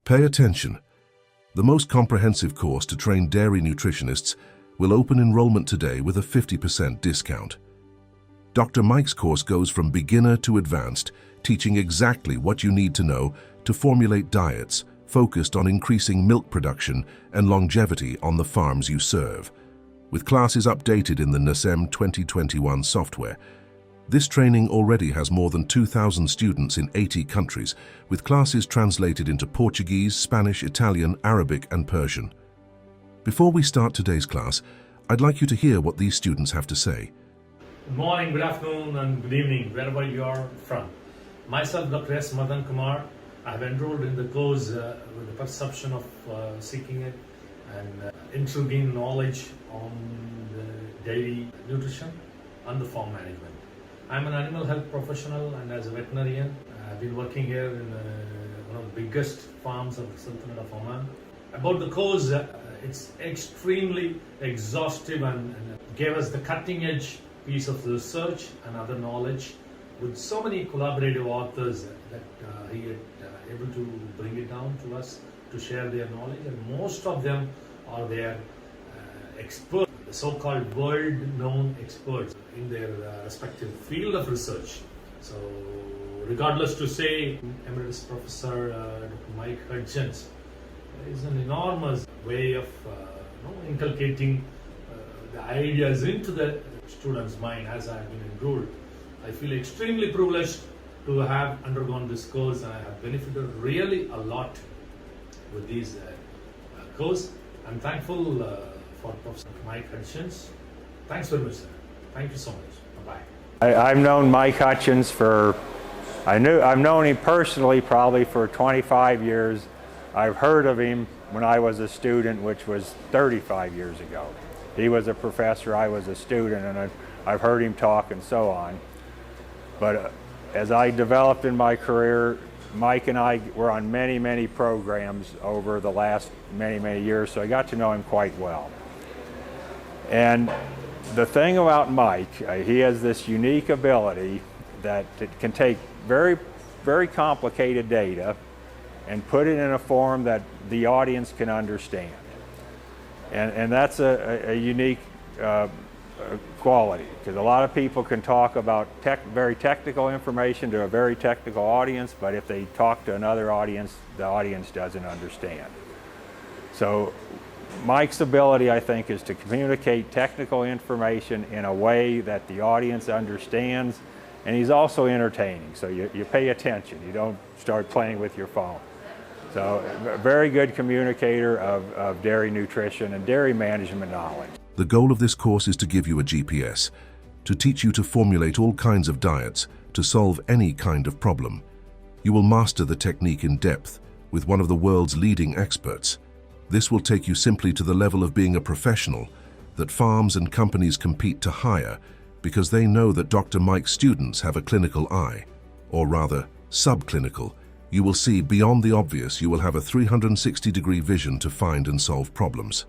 Pay attention. The most comprehensive course to train dairy nutritionists will open enrollment today with a 50% discount. Dr. Mike's course goes from beginner to advanced, teaching exactly what you need to know to formulate diets focused on increasing milk production and longevity on the farms you serve. With classes updated in the NASEM 2021 software, this training already has more than 2,000 students in 80 countries, with classes translated into Portuguese, Spanish, Italian, Arabic, and Persian. Before we start today's class, I'd like you to hear what these students have to say. Good morning, good afternoon, and good evening, wherever you are from. Myself, Dr. S. Madan Kumar. I have enrolled in the course with the perception of seeking it and intriguing knowledge on the dairy nutrition and the farm management. I'm an animal health professional, and as a veterinarian, I've been working here in one of the biggest farms of the Sultanate of Oman. About the course, it's extremely exhaustive and gave us the cutting edge piece of research and other knowledge with so many collaborative authors that he had able to bring it down to us to share their knowledge, and most of them are their experts, the so-called world-known experts in their respective field of research. So regardless to say, Emeritus Professor Dr. Mike Hutjens is an enormous way of inculcating the ideas into the student's mind as I have been enrolled. I feel extremely privileged to have undergone this course, and I have benefited really a lot with this course. I'm thankful for Professor Mike Hutjens. Thanks very much, sir. Thank you so much. Bye-bye. I've known Mike Hutjens I've known him personally probably for 25 years. I've heard of him when I was a student, which was 35 years ago. He was a professor, I was a student, and I've heard him talk and so on. But as I developed in my career, Mike and I were on many, many programs over the last many years, so I got to know him quite well. And the thing about Mike, he has this unique ability that it can take very, very complicated data and put it in a form that the audience can understand. And that's a unique quality, because a lot of people can talk about very technical information to a very technical audience, but if they talk to another audience, the audience doesn't understand. So Mike's ability, I think, is to communicate technical information in a way that the audience understands, and he's also entertaining, so you pay attention, you don't start playing with your phone. So a very good communicator of dairy nutrition and dairy management knowledge. The goal of this course is to give you a GPS, to teach you to formulate all kinds of diets, to solve any kind of problem. You will master the technique in depth with one of the world's leading experts. This will take you simply to the level of being a professional that farms and companies compete to hire because they know that Dr. Mike's students have a clinical eye, or rather, subclinical. You will see beyond the obvious. You will have a 360-degree vision to find and solve problems.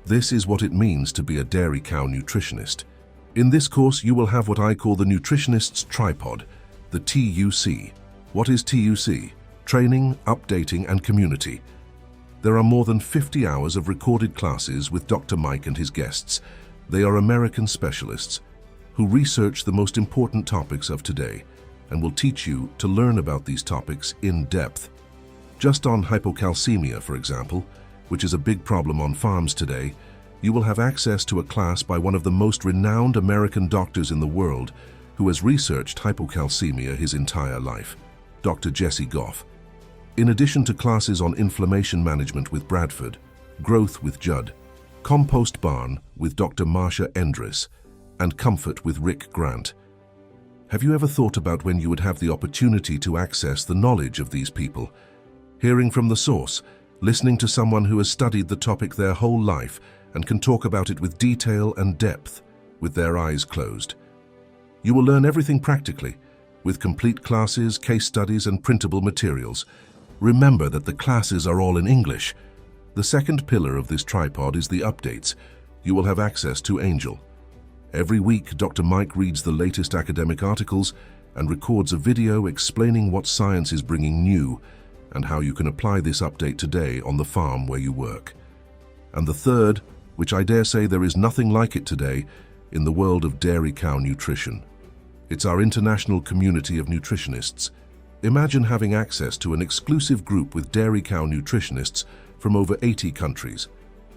This is what it means to be a dairy cow nutritionist. In this course, you will have what I call the nutritionist's tripod, the TUC. What is TUC? Training, updating, and community. There are more than 50 hours of recorded classes with Dr. Mike and his guests. They are American specialists who research the most important topics of today and will teach you to learn about these topics in depth. Just on hypocalcemia, for example, which is a big problem on farms today, you will have access to a class by one of the most renowned American doctors in the world who has researched hypocalcemia his entire life, Dr. Jesse Goff. In addition to classes on inflammation management with Bradford, growth with Judd, compost barn with Dr. Marsha Endres, and comfort with Rick Grant. Have you ever thought about when you would have the opportunity to access the knowledge of these people? Hearing from the source, listening to someone who has studied the topic their whole life and can talk about it with detail and depth, with their eyes closed. You will learn everything practically, with complete classes, case studies, and printable materials. Remember that the classes are all in English. The second pillar of this tripod is the updates. You will have access to Angel. Every week, Dr. Mike reads the latest academic articles and records a video explaining what science is bringing new and how you can apply this update today on the farm where you work. And the third, which I dare say there is nothing like it today in the world of dairy cow nutrition. It's our international community of nutritionists. Imagine having access to an exclusive group with dairy cow nutritionists from over 80 countries,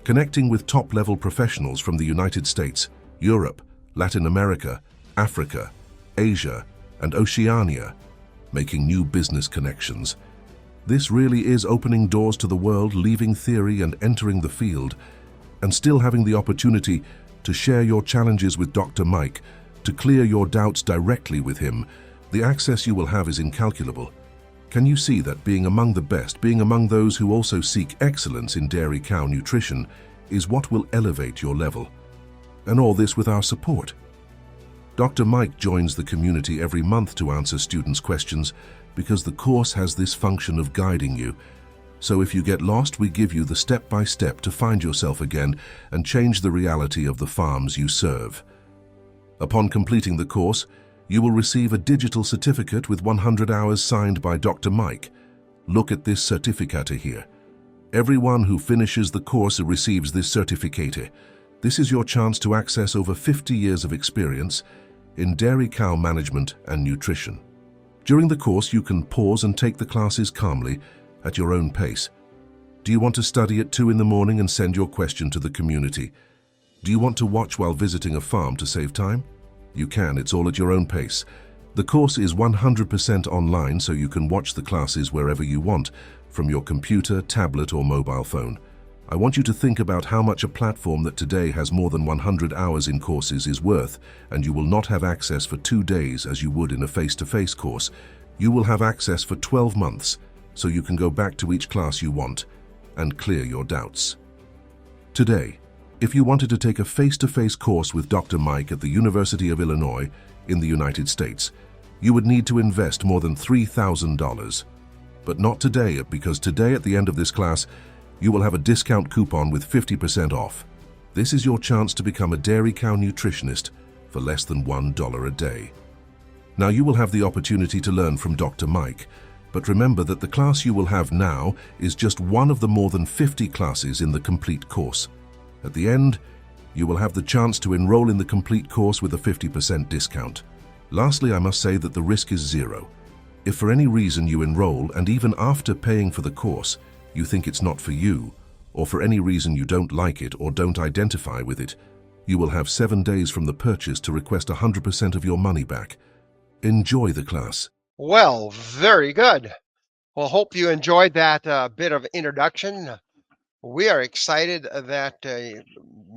connecting with top-level professionals from the United States, Europe, Latin America, Africa, Asia, and Oceania, making new business connections. This really is opening doors to the world, leaving theory and entering the field, and still having the opportunity to share your challenges with Dr. Mike, to clear your doubts directly with him. The access you will have is incalculable. Can you see that being among the best, being among those who also seek excellence in dairy cow nutrition, is what will elevate your level? And all this with our support. Dr. Mike joins the community every month to answer students' questions because the course has this function of guiding you. So if you get lost, we give you the step-by-step to find yourself again and change the reality of the farms you serve. Upon completing the course, you will receive a digital certificate with 100 hours signed by Dr. Mike. Look at this certificate here. Everyone who finishes the course receives this certificate. This is your chance to access over 50 years of experience in dairy cow management and nutrition. During the course, you can pause and take the classes calmly at your own pace. Do you want to study at 2 in the morning and send your question to the community? Do you want to watch while visiting a farm to save time? You can, it's all at your own pace. The course is 100% online, so you can watch the classes wherever you want, from your computer, tablet, or mobile phone. I want you to think about how much a platform that today has more than 100 hours in courses is worth, and you will not have access for 2 days as you would in a face-to-face course. You will have access for 12 months, so you can go back to each class you want and clear your doubts. Today, if you wanted to take a face-to-face course with Dr. Mike at the University of Illinois in the United States, you would need to invest more than $3,000. But not today, because today at the end of this class, you will have a discount coupon with 50% off. This is your chance to become a dairy cow nutritionist for less than $1 a day. Now you will have the opportunity to learn from Dr. Mike, but remember that the class you will have now is just one of the more than 50 classes in the complete course. At the end, you will have the chance to enroll in the complete course with a 50% discount. Lastly, I must say that the risk is zero. If for any reason you enroll and even after paying for the course, you think it's not for you, or for any reason you don't like it or don't identify with it, you will have 7 days from the purchase to request 100% of your money back. Enjoy the class. Well, very good. Well, hope you enjoyed that bit of introduction. We are excited that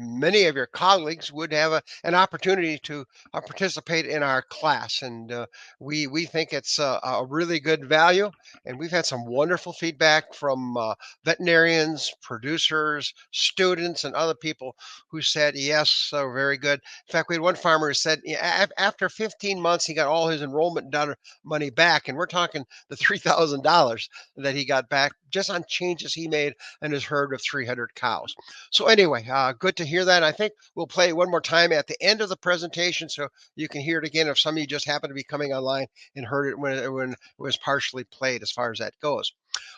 many of your colleagues would have an opportunity to participate in our class, and we think it's a really good value. And we've had some wonderful feedback from veterinarians, producers, students, and other people who said yes, very good. In fact, we had one farmer who said after 15 months he got all his enrollment money back, and we're talking the $3,000 that he got back just on changes he made and his herd of 300 cows. So anyway, good to hear that. I think we'll play it one more time at the end of the presentation so you can hear it again if some of you just happen to be coming online and heard it when it was partially played as far as that goes.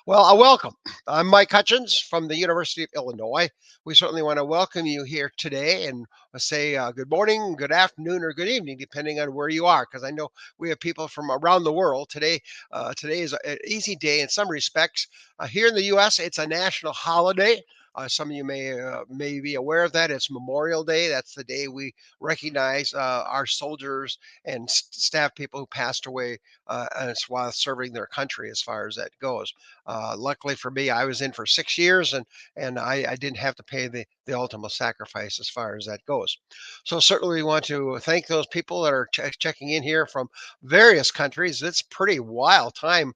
Well, welcome. I'm Mike Hutjens from the University of Illinois. We certainly want to welcome you here today and say good morning, good afternoon, or good evening, depending on where you are, because I know we have people from around the world. Today is an easy day in some respects. Here in the U.S., it's a national holiday. Some of you may be aware of that. It's Memorial Day. That's the day we recognize our soldiers and staff people who passed away while serving their country, as far as that goes. Luckily for me, I was in for 6 years, and I didn't have to pay the ultimate sacrifice as far as that goes. So certainly we want to thank those people that are checking in here from various countries. It's pretty wild time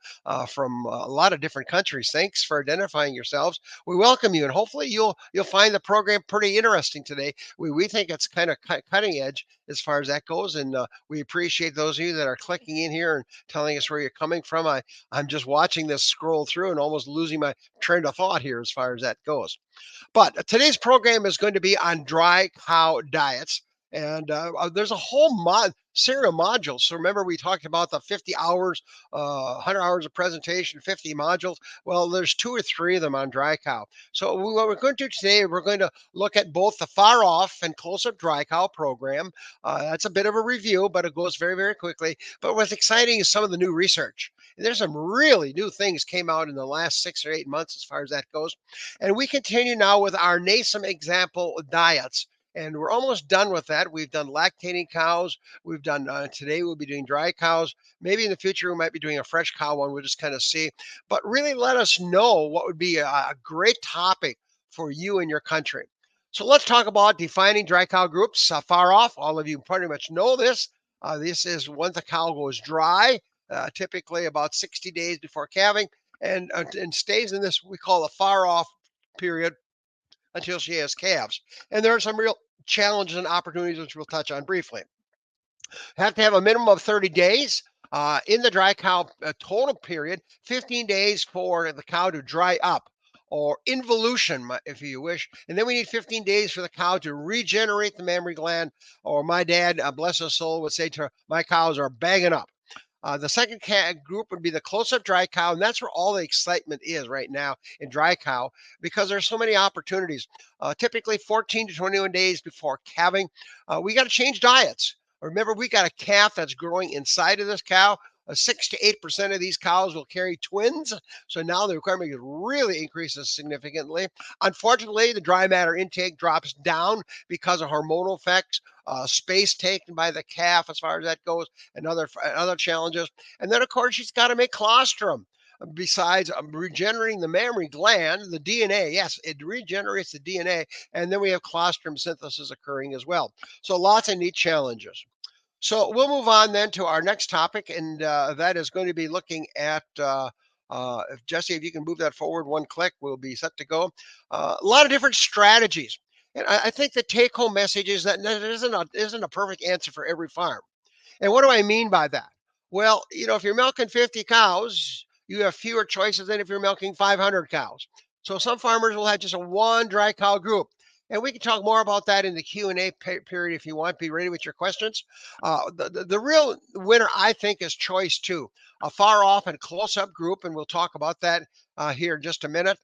from a lot of different countries. Thanks for identifying yourselves. We welcome you, and hopefully you'll find the program pretty interesting today. We think it's kind of cutting edge as far as that goes, and we appreciate those of you that are clicking in here and telling us where you're coming from. I'm just watching this scroll through and almost losing my train of thought here as far as that goes. But today's program is going to be on dry cow diets. And there's a whole serial modules. So remember, we talked about the 50 hours, 100 hours of presentation, 50 modules. Well, there's 2 or 3 of them on dry cow. So what we're going to do today, we're going to look at both the far off and close-up dry cow program. That's a bit of a review, but it goes very, very quickly. But what's exciting is some of the new research. There's some really new things came out in the last 6 or 8 months as far as that goes. And we continue now with our nascent example diets. And we're almost done with that. We've done lactating cows. We've done today. We'll be doing dry cows. Maybe in the future we might be doing a fresh cow one. We'll just kind of see. But really, let us know what would be a great topic for you and your country. So let's talk about defining dry cow groups. Far off, all of you pretty much know this. This is once the cow goes dry, typically about 60 days before calving, and stays in this we call a far off period until she has calves. And there are some real challenges and opportunities which we'll touch on briefly. Have to have a minimum of 30 days in the dry cow total period, 15 days for the cow to dry up or involution, if you wish. And then we need 15 days for the cow to regenerate the mammary gland, or my dad, bless his soul, would say to my cows are bagging up. The second group would be the close-up dry cow, and that's where all the excitement is right now in dry cow because there's so many opportunities. Typically 14 to 21 days before calving, we got to change diets. Remember, we got a calf that's growing inside of this cow. 6 to 8% of these cows will carry twins. So now the requirement really increases significantly. Unfortunately, the dry matter intake drops down because of hormonal effects, space taken by the calf as far as that goes, and other challenges. And then, of course, she's got to make colostrum. Besides regenerating the mammary gland, the DNA, yes, it regenerates the DNA, and then we have colostrum synthesis occurring as well. So lots of neat challenges. So we'll move on then to our next topic, and that is going to be looking at, if Jesse, if you can move that forward one click, we'll be set to go. A lot of different strategies. And I think the take-home message is that there isn't a perfect answer for every farm. And what do I mean by that? Well, if you're milking 50 cows, you have fewer choices than if you're milking 500 cows. So some farmers will have just a one dry cow group. And we can talk more about that in the Q&A period if you want. Be ready with your questions. The real winner, I think, is choice 2, a far off and close-up group, and we'll talk about that here in just a minute.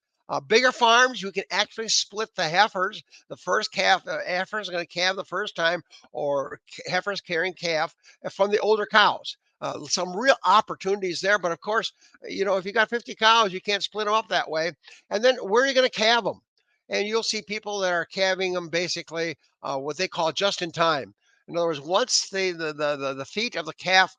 Bigger farms, you can actually split the heifers. The first calf, heifers are going to calve the first time, or heifers carrying calf from the older cows. Some real opportunities there, but of course, if you got 50 cows, you can't split them up that way. And then where are you going to calve them? And you'll see people that are calving them basically what they call just in time. In other words, once the feet of the calf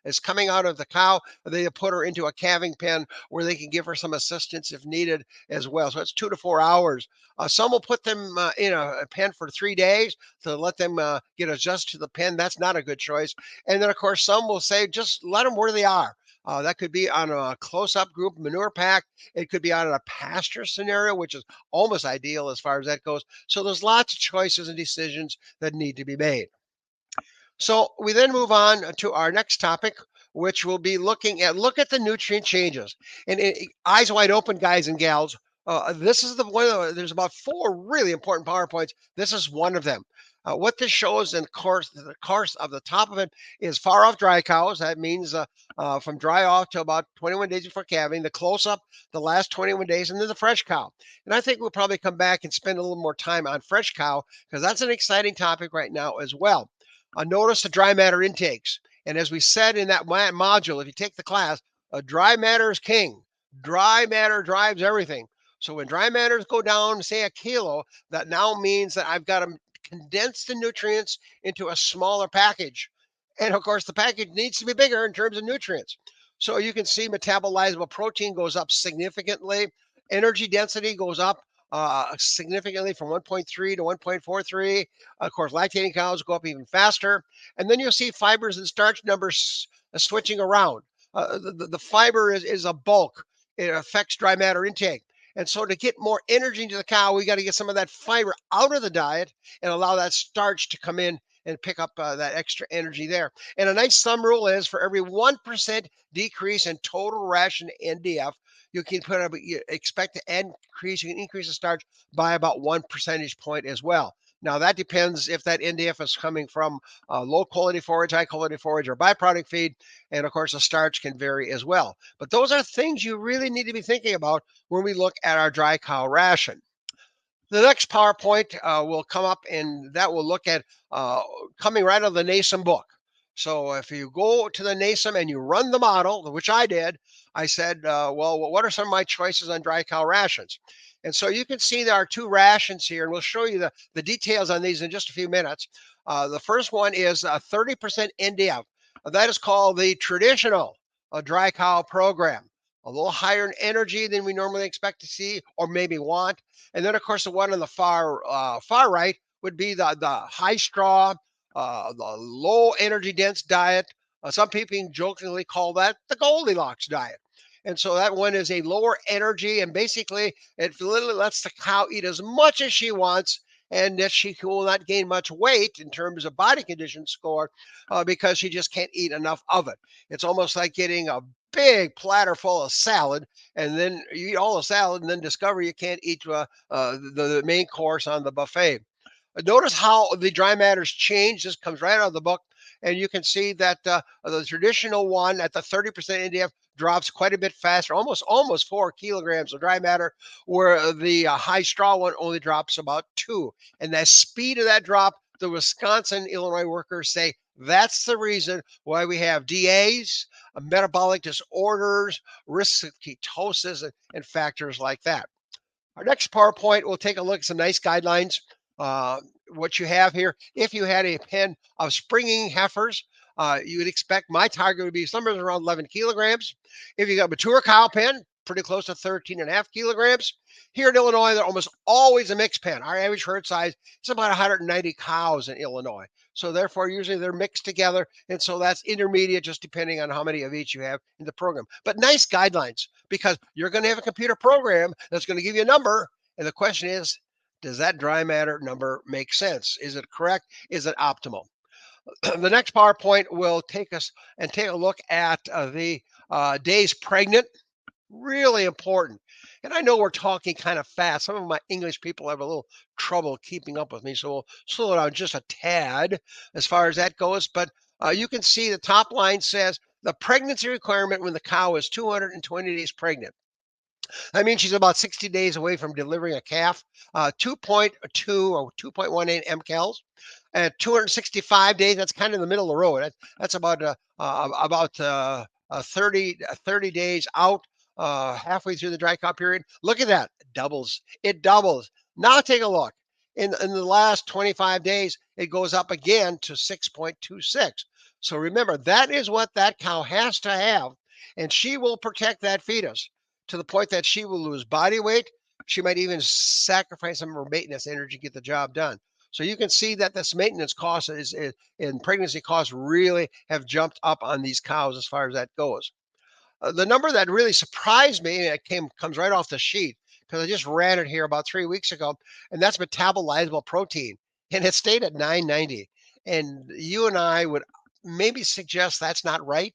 is coming out of the cow, they put her into a calving pen where they can give her some assistance if needed as well. So it's 2 to 4 hours. Some will put them in a pen for 3 days to let them get adjusted to the pen. That's not a good choice. And then, of course, some will say just let them where they are. That could be on a close-up group manure pack. It could be on a pasture scenario, which is almost ideal as far as that goes. So there's lots of choices and decisions that need to be made. So we then move on to our next topic, which will be look at the nutrient changes. And eyes wide open, guys and gals. This is the one. There's about 4 really important PowerPoints. This is one of them. What this shows, in course, the course of the top of it is far off dry cows. That means from dry off to about 21 days before calving. The close up, the last 21 days, and then the fresh cow. And I think we'll probably come back and spend a little more time on fresh cow because that's an exciting topic right now as well. Notice the dry matter intakes. And as we said in that module, if you take the class, dry matter is king. Dry matter drives everything. So when dry matters go down, say 1 kilo, that now means that I've got to condense the nutrients into a smaller package. And of course, the package needs to be bigger in terms of nutrients. So you can see metabolizable protein goes up significantly. Energy density goes up significantly from 1.3 to 1.43. Of course, lactating cows go up even faster. And then you'll see fibers and starch numbers switching around. The fiber is a bulk. It affects dry matter intake. And so to get more energy into the cow, we got to get some of that fiber out of the diet and allow that starch to come in and pick up that extra energy there. And a nice thumb rule is for every 1% decrease in total ration NDF, you can expect to increase the starch by about 1 percentage point as well. Now that depends if that NDF is coming from low quality forage, high quality forage, or byproduct feed. And of course, the starch can vary as well. But those are things you really need to be thinking about when we look at our dry cow ration. The next PowerPoint will come up, and that will look at coming right out of the NASEM book. So if you go to the NASEM and you run the model, which I did, I said, well, what are some of my choices on dry cow rations? And so you can see there are two rations here, and we'll show you the details on these in just a few minutes. The first one is a 30% NDF. That is called the traditional dry cow program. A little higher in energy than we normally expect to see or maybe want. And then, of course, the one on the far right would be the high straw, the low energy dense diet. Some people jokingly call that the Goldilocks diet. And so that one is a lower energy, and basically it literally lets the cow eat as much as she wants, and that she will not gain much weight in terms of body condition score because she just can't eat enough of it. It's almost like getting a big platter full of salad, and then you eat all the salad and then discover you can't eat the main course on the buffet. Notice how the dry matters change. This comes right out of the book. And you can see that the traditional one at the 30% NDF drops quite a bit faster, almost 4 kilograms of dry matter, where the high straw one only drops about 2. And that speed of that drop, the Wisconsin, Illinois workers say that's the reason why we have DAs, metabolic disorders, risks of ketosis, and factors like that. Our next PowerPoint, we'll take a look at some nice guidelines. What you have here, if you had a pen of springing heifers, you would expect my target would be somewhere around 11 kilograms. If you got a mature cow pen, pretty close to 13.5 kilograms. Here in Illinois, they're almost always a mixed pen. Our average herd size is about 190 cows in Illinois. So therefore, usually they're mixed together. And so that's intermediate, just depending on how many of each you have in the program. But nice guidelines, because you're going to have a computer program that's going to give you a number. And the question is, does that dry matter number make sense? Is it correct? Is it optimal? The next PowerPoint will take us and take a look at the days pregnant. Really important. And I know we're talking kind of fast. Some of my English people have a little trouble keeping up with me, so we'll slow down just a tad as far as that goes. But you can see the top line says the pregnancy requirement when the cow is 220 days pregnant. That means she's about 60 days away from delivering a calf. 2.2 or 2.18 mcals. At 265 days, that's kind of in the middle of the road. That's about 30 days out, halfway through the dry cow period. Look at that, doubles. It doubles. Now take a look. In the last 25 days, it goes up again to 6.26. So remember, that is what that cow has to have, and she will protect that fetus to the point that she will lose body weight. She might even sacrifice some of her maintenance energy to get the job done. So you can see that this maintenance cost and pregnancy costs really have jumped up on these cows as far as that goes. The number that really surprised me, and it comes right off the sheet because I just ran it here about 3 weeks ago, and that's metabolizable protein, and it stayed at 990. And you and I would maybe suggest that's not right.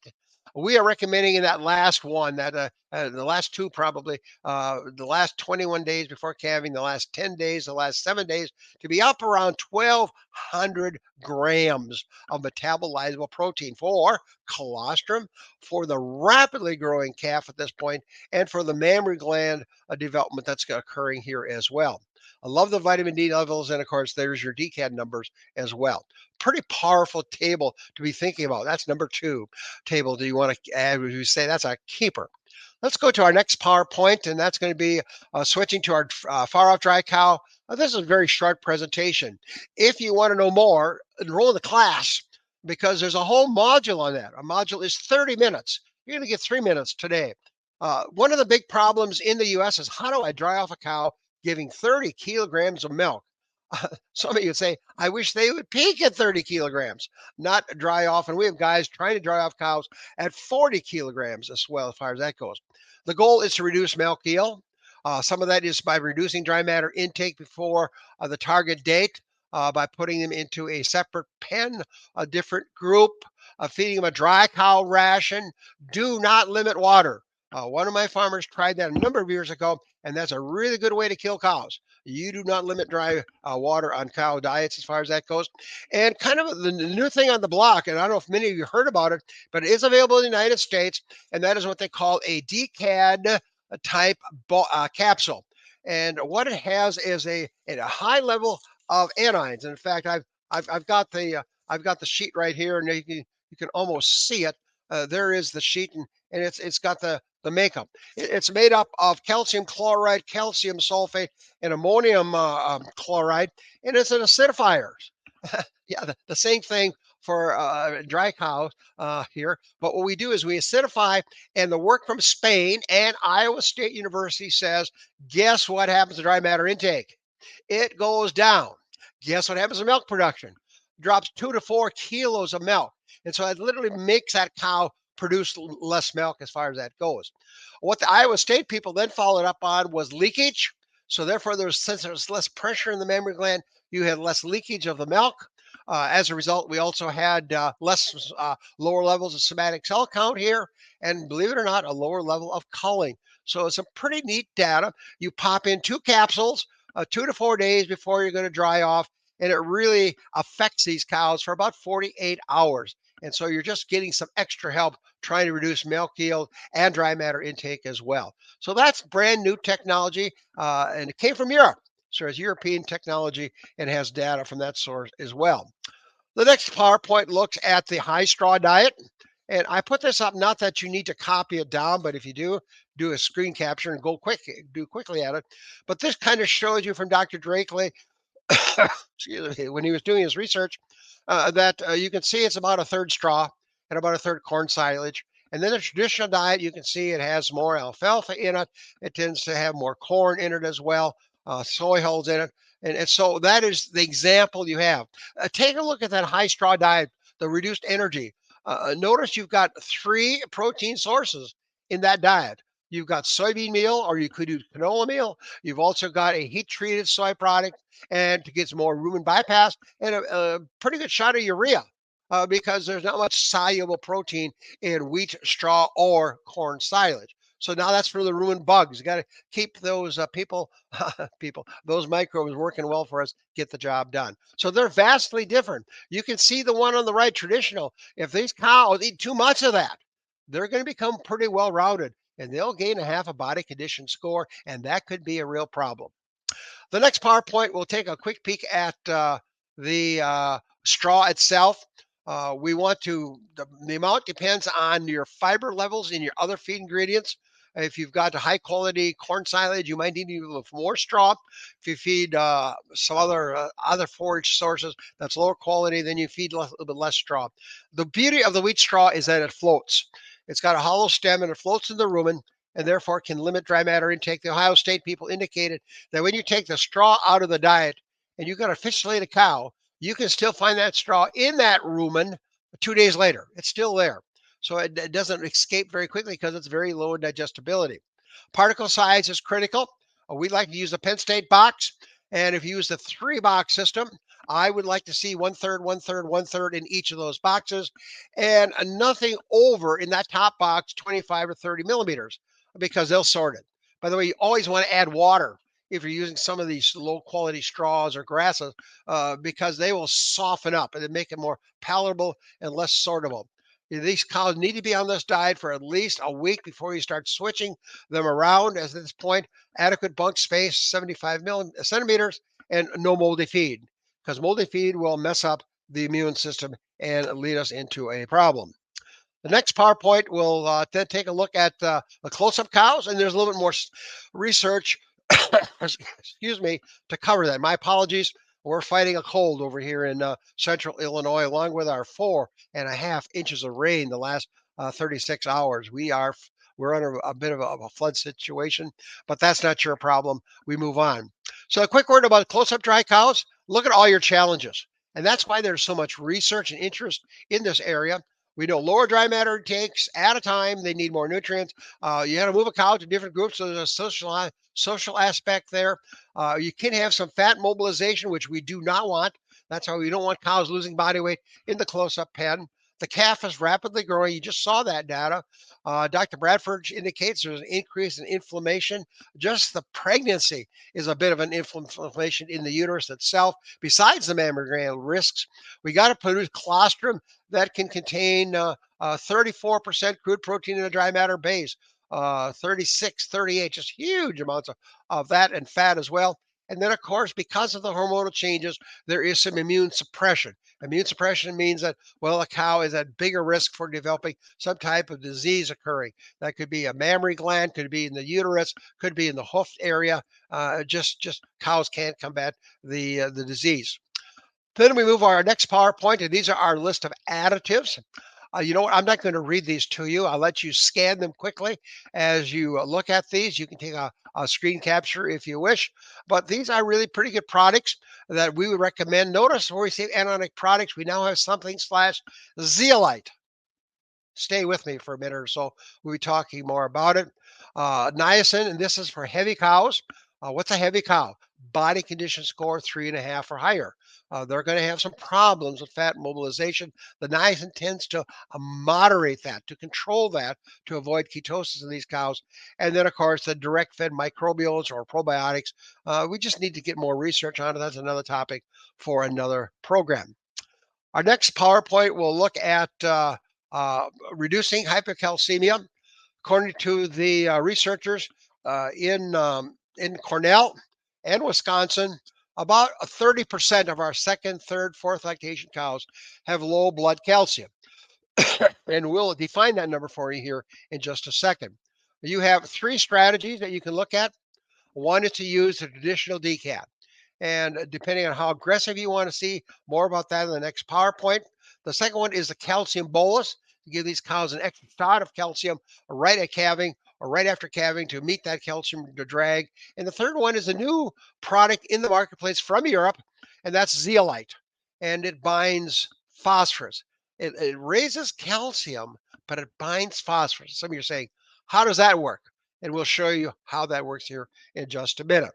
We are recommending in that last one, that the last two probably, the last 21 days before calving, the last 10 days, the last 7 days, to be up around 1,200 grams of metabolizable protein for colostrum, for the rapidly growing calf at this point, and for the mammary gland development that's occurring here as well. I love the vitamin D levels, and of course, there's your DCAD numbers as well. Pretty powerful table to be thinking about. That's number 2 table. Do you want to add? Would you say that's a keeper? Let's go to our next PowerPoint, and that's going to be switching to our far off dry cow. This is a very short presentation. If you want to know more, enroll in the class, because there's a whole module on that. A module is 30 minutes. You're going to get 3 minutes today. One of the big problems in the U.S. is, how do I dry off a cow giving 30 kilograms of milk? Some of you would say, I wish they would peak at 30 kilograms, not dry off. And we have guys trying to dry off cows at 40 kilograms as well, as far as that goes. The goal is to reduce milk yield. Some of that is by reducing dry matter intake before the target date, by putting them into a separate pen, a different group, feeding them a dry cow ration. Do not limit water. One of my farmers tried that a number of years ago, and that's a really good way to kill cows. You do not limit dry water on cow diets as far as that goes. And kind of the new thing on the block, and I don't know if many of you heard about it, but it is available in the United States, and that is what they call a DCAD type capsule. And what it has is a high level of anions. And in fact, I've got the sheet right here, and you can almost see it. There is the sheet, and it's got the makeup. It's made up of calcium chloride, calcium sulfate, and ammonium chloride, and it's an acidifier. Yeah, the same thing for dry cows here. But what we do is we acidify, and the work from Spain and Iowa State University says, guess what happens to dry matter intake? It goes down. Guess what happens to milk production? Drops 2 to 4 kilos of milk. And so it literally makes that cow produce less milk as far as that goes. What the Iowa State people then followed up on was leakage. So therefore, since there's less pressure in the mammary gland, you had less leakage of the milk. As a result, we also had lower levels of somatic cell count here, and believe it or not, a lower level of culling. So it's some pretty neat data. You pop in 2 capsules 2 to 4 days before you're going to dry off, and it really affects these cows for about 48 hours. And so you're just getting some extra help trying to reduce milk yield and dry matter intake as well. So that's brand new technology, and it came from Europe. So it's European technology and has data from that source as well. The next PowerPoint looks at the high straw diet. And I put this up, not that you need to copy it down, but if you do a screen capture and do quickly at it. But this kind of shows you from Dr. Drakely, excuse me, when he was doing his research, that you can see it's about a third straw and about a third corn silage. And then the traditional diet, you can see it has more alfalfa in it. It tends to have more corn in it as well, soy hulls in it. And so that is the example you have. Take a look at that high straw diet, the reduced energy. Notice you've got 3 protein sources in that diet. You've got soybean meal, or you could use canola meal. You've also got a heat-treated soy product, and to get some more rumen bypass, and a pretty good shot of urea, because there's not much soluble protein in wheat, straw, or corn silage. So now that's for the rumen bugs. You got to keep those those microbes working well for us, get the job done. So they're vastly different. You can see the one on the right, traditional. If these cows eat too much of that, they're going to become pretty well rounded, and they'll gain a half a body condition score, and that could be a real problem. The next PowerPoint, we'll take a quick peek at the straw itself. We want the amount depends on your fiber levels in your other feed ingredients. If you've got a high quality corn silage, you might need a little more straw. If you feed some other forage sources that's lower quality, then you feed a little bit less straw. The beauty of the wheat straw is that it floats. It's got a hollow stem and it floats in the rumen, and therefore can limit dry matter intake. The Ohio State people indicated that when you take the straw out of the diet and you've got a fish-laid cow, you can still find that straw in that rumen 2 days later. It's still there. So it doesn't escape very quickly because it's very low in digestibility. Particle size is critical. We like to use the Penn State box. And if you use the 3-box system, I would like to see 1/3, 1/3, 1/3 in each of those boxes, and nothing over in that top box 25 or 30 millimeters, because they'll sort it. By the way, you always want to add water if you're using some of these low quality straws or grasses, because they will soften up and make it more palatable and less sortable. These cows need to be on this diet for at least a week before you start switching them around. As at this point, adequate bunk space, 75 centimeters, and no moldy feed, because moldy feed will mess up the immune system and lead us into a problem. The next PowerPoint will then take a look at the close-up cows, and there's a little bit more research, excuse me, to cover that. My apologies. We're fighting a cold over here in central Illinois, along with our 4.5 inches of rain the last 36 hours. We're under a bit of a flood situation, but that's not your problem. We move on. So a quick word about close-up dry cows. Look at all your challenges. And that's why there's so much research and interest in this area. We know lower dry matter intakes at a time, they need more nutrients. You got to move a cow to different groups, so there's a social aspect there. You can have some fat mobilization, which we do not want. That's how we don't want cows losing body weight in the close-up pen. The calf is rapidly growing. You just saw that data. Dr. Bradford indicates there's an increase in inflammation. Just the pregnancy is a bit of an inflammation in the uterus itself. Besides the mammogram risks, we got to produce colostrum that can contain 34% crude protein in a dry matter base, 36, 38, just huge amounts of that and fat as well. And then, of course, because of the hormonal changes, there is some immune suppression. Immune suppression means that, well, a cow is at bigger risk for developing some type of disease occurring. That could be a mammary gland, could be in the uterus, could be in the hoof area. Just cows can't combat the disease. Then we move our next PowerPoint, and these are our list of additives. You know what? I'm not going to read these to you. I'll let you scan them quickly as you look at these. You can take a screen capture if you wish, but these are really pretty good products that we would recommend. Notice where we say anionic products, we now have something slash zeolite. Stay with me for a minute or so. We'll be talking more about it. Niacin, and this is for heavy cows. What's a heavy cow? Body condition score 3.5 or higher. They're going to have some problems with fat mobilization. The niacin tends to moderate that, to control that, to avoid ketosis in these cows. And then, of course, the direct fed microbials or probiotics. We just need to get more research on it. That's another topic for another program. Our next PowerPoint will look at reducing hypercalcemia. According to the researchers in Cornell and Wisconsin, about 30% of our second, third, fourth lactation cows have low blood calcium. And we'll define that number for you here in just a second. You have 3 strategies that you can look at. One is to use the traditional decad. And depending on how aggressive you want to see, more about that in the next PowerPoint. The second one is the calcium bolus, to give these cows an extra shot of calcium right at calving or right after calving to meet that calcium to drag. And the third one is a new product in the marketplace from Europe, and that's zeolite. And it binds phosphorus. It raises calcium, but it binds phosphorus. Some of you are saying, how does that work? And we'll show you how that works here in just a minute.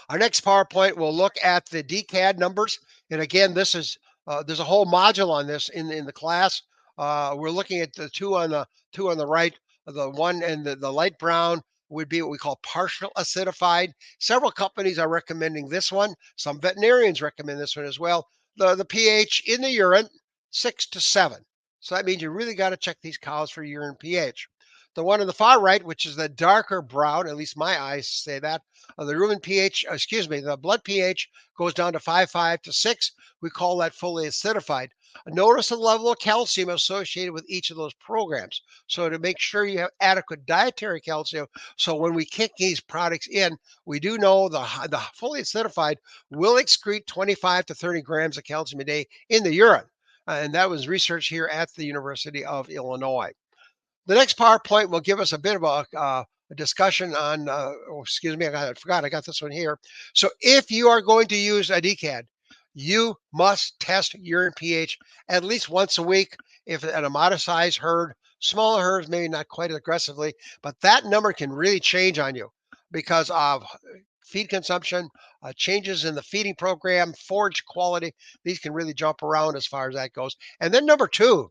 Our next PowerPoint will look at the DCAD numbers. And again, this is there's a whole module on this in the class. We're looking at the two on the right. The one and the light brown would be what we call partial acidified. Several companies are recommending this one. Some veterinarians recommend this one as well. The pH in the urine, 6 to 7. So that means you really got to check these cows for urine pH. The one on the far right, which is the darker brown, at least my eyes say that, the rumen pH, the blood pH goes down to 5.5 to 6. We call that fully acidified. Notice the level of calcium associated with each of those programs. So to make sure you have adequate dietary calcium, so when we kick these products in, we do know the fully acidified will excrete 25 to 30 grams of calcium a day in the urine. And that was research here at the University of Illinois. The next PowerPoint will give us a bit of a discussion on, I forgot, I got this one here. So if you are going to use a DCAD, you must test urine pH at least once a week if at a modest size herd. Smaller herds, maybe not quite as aggressively, but that number can really change on you because of feed consumption, changes in the feeding program, forage quality. These can really jump around as far as that goes. And then number 2,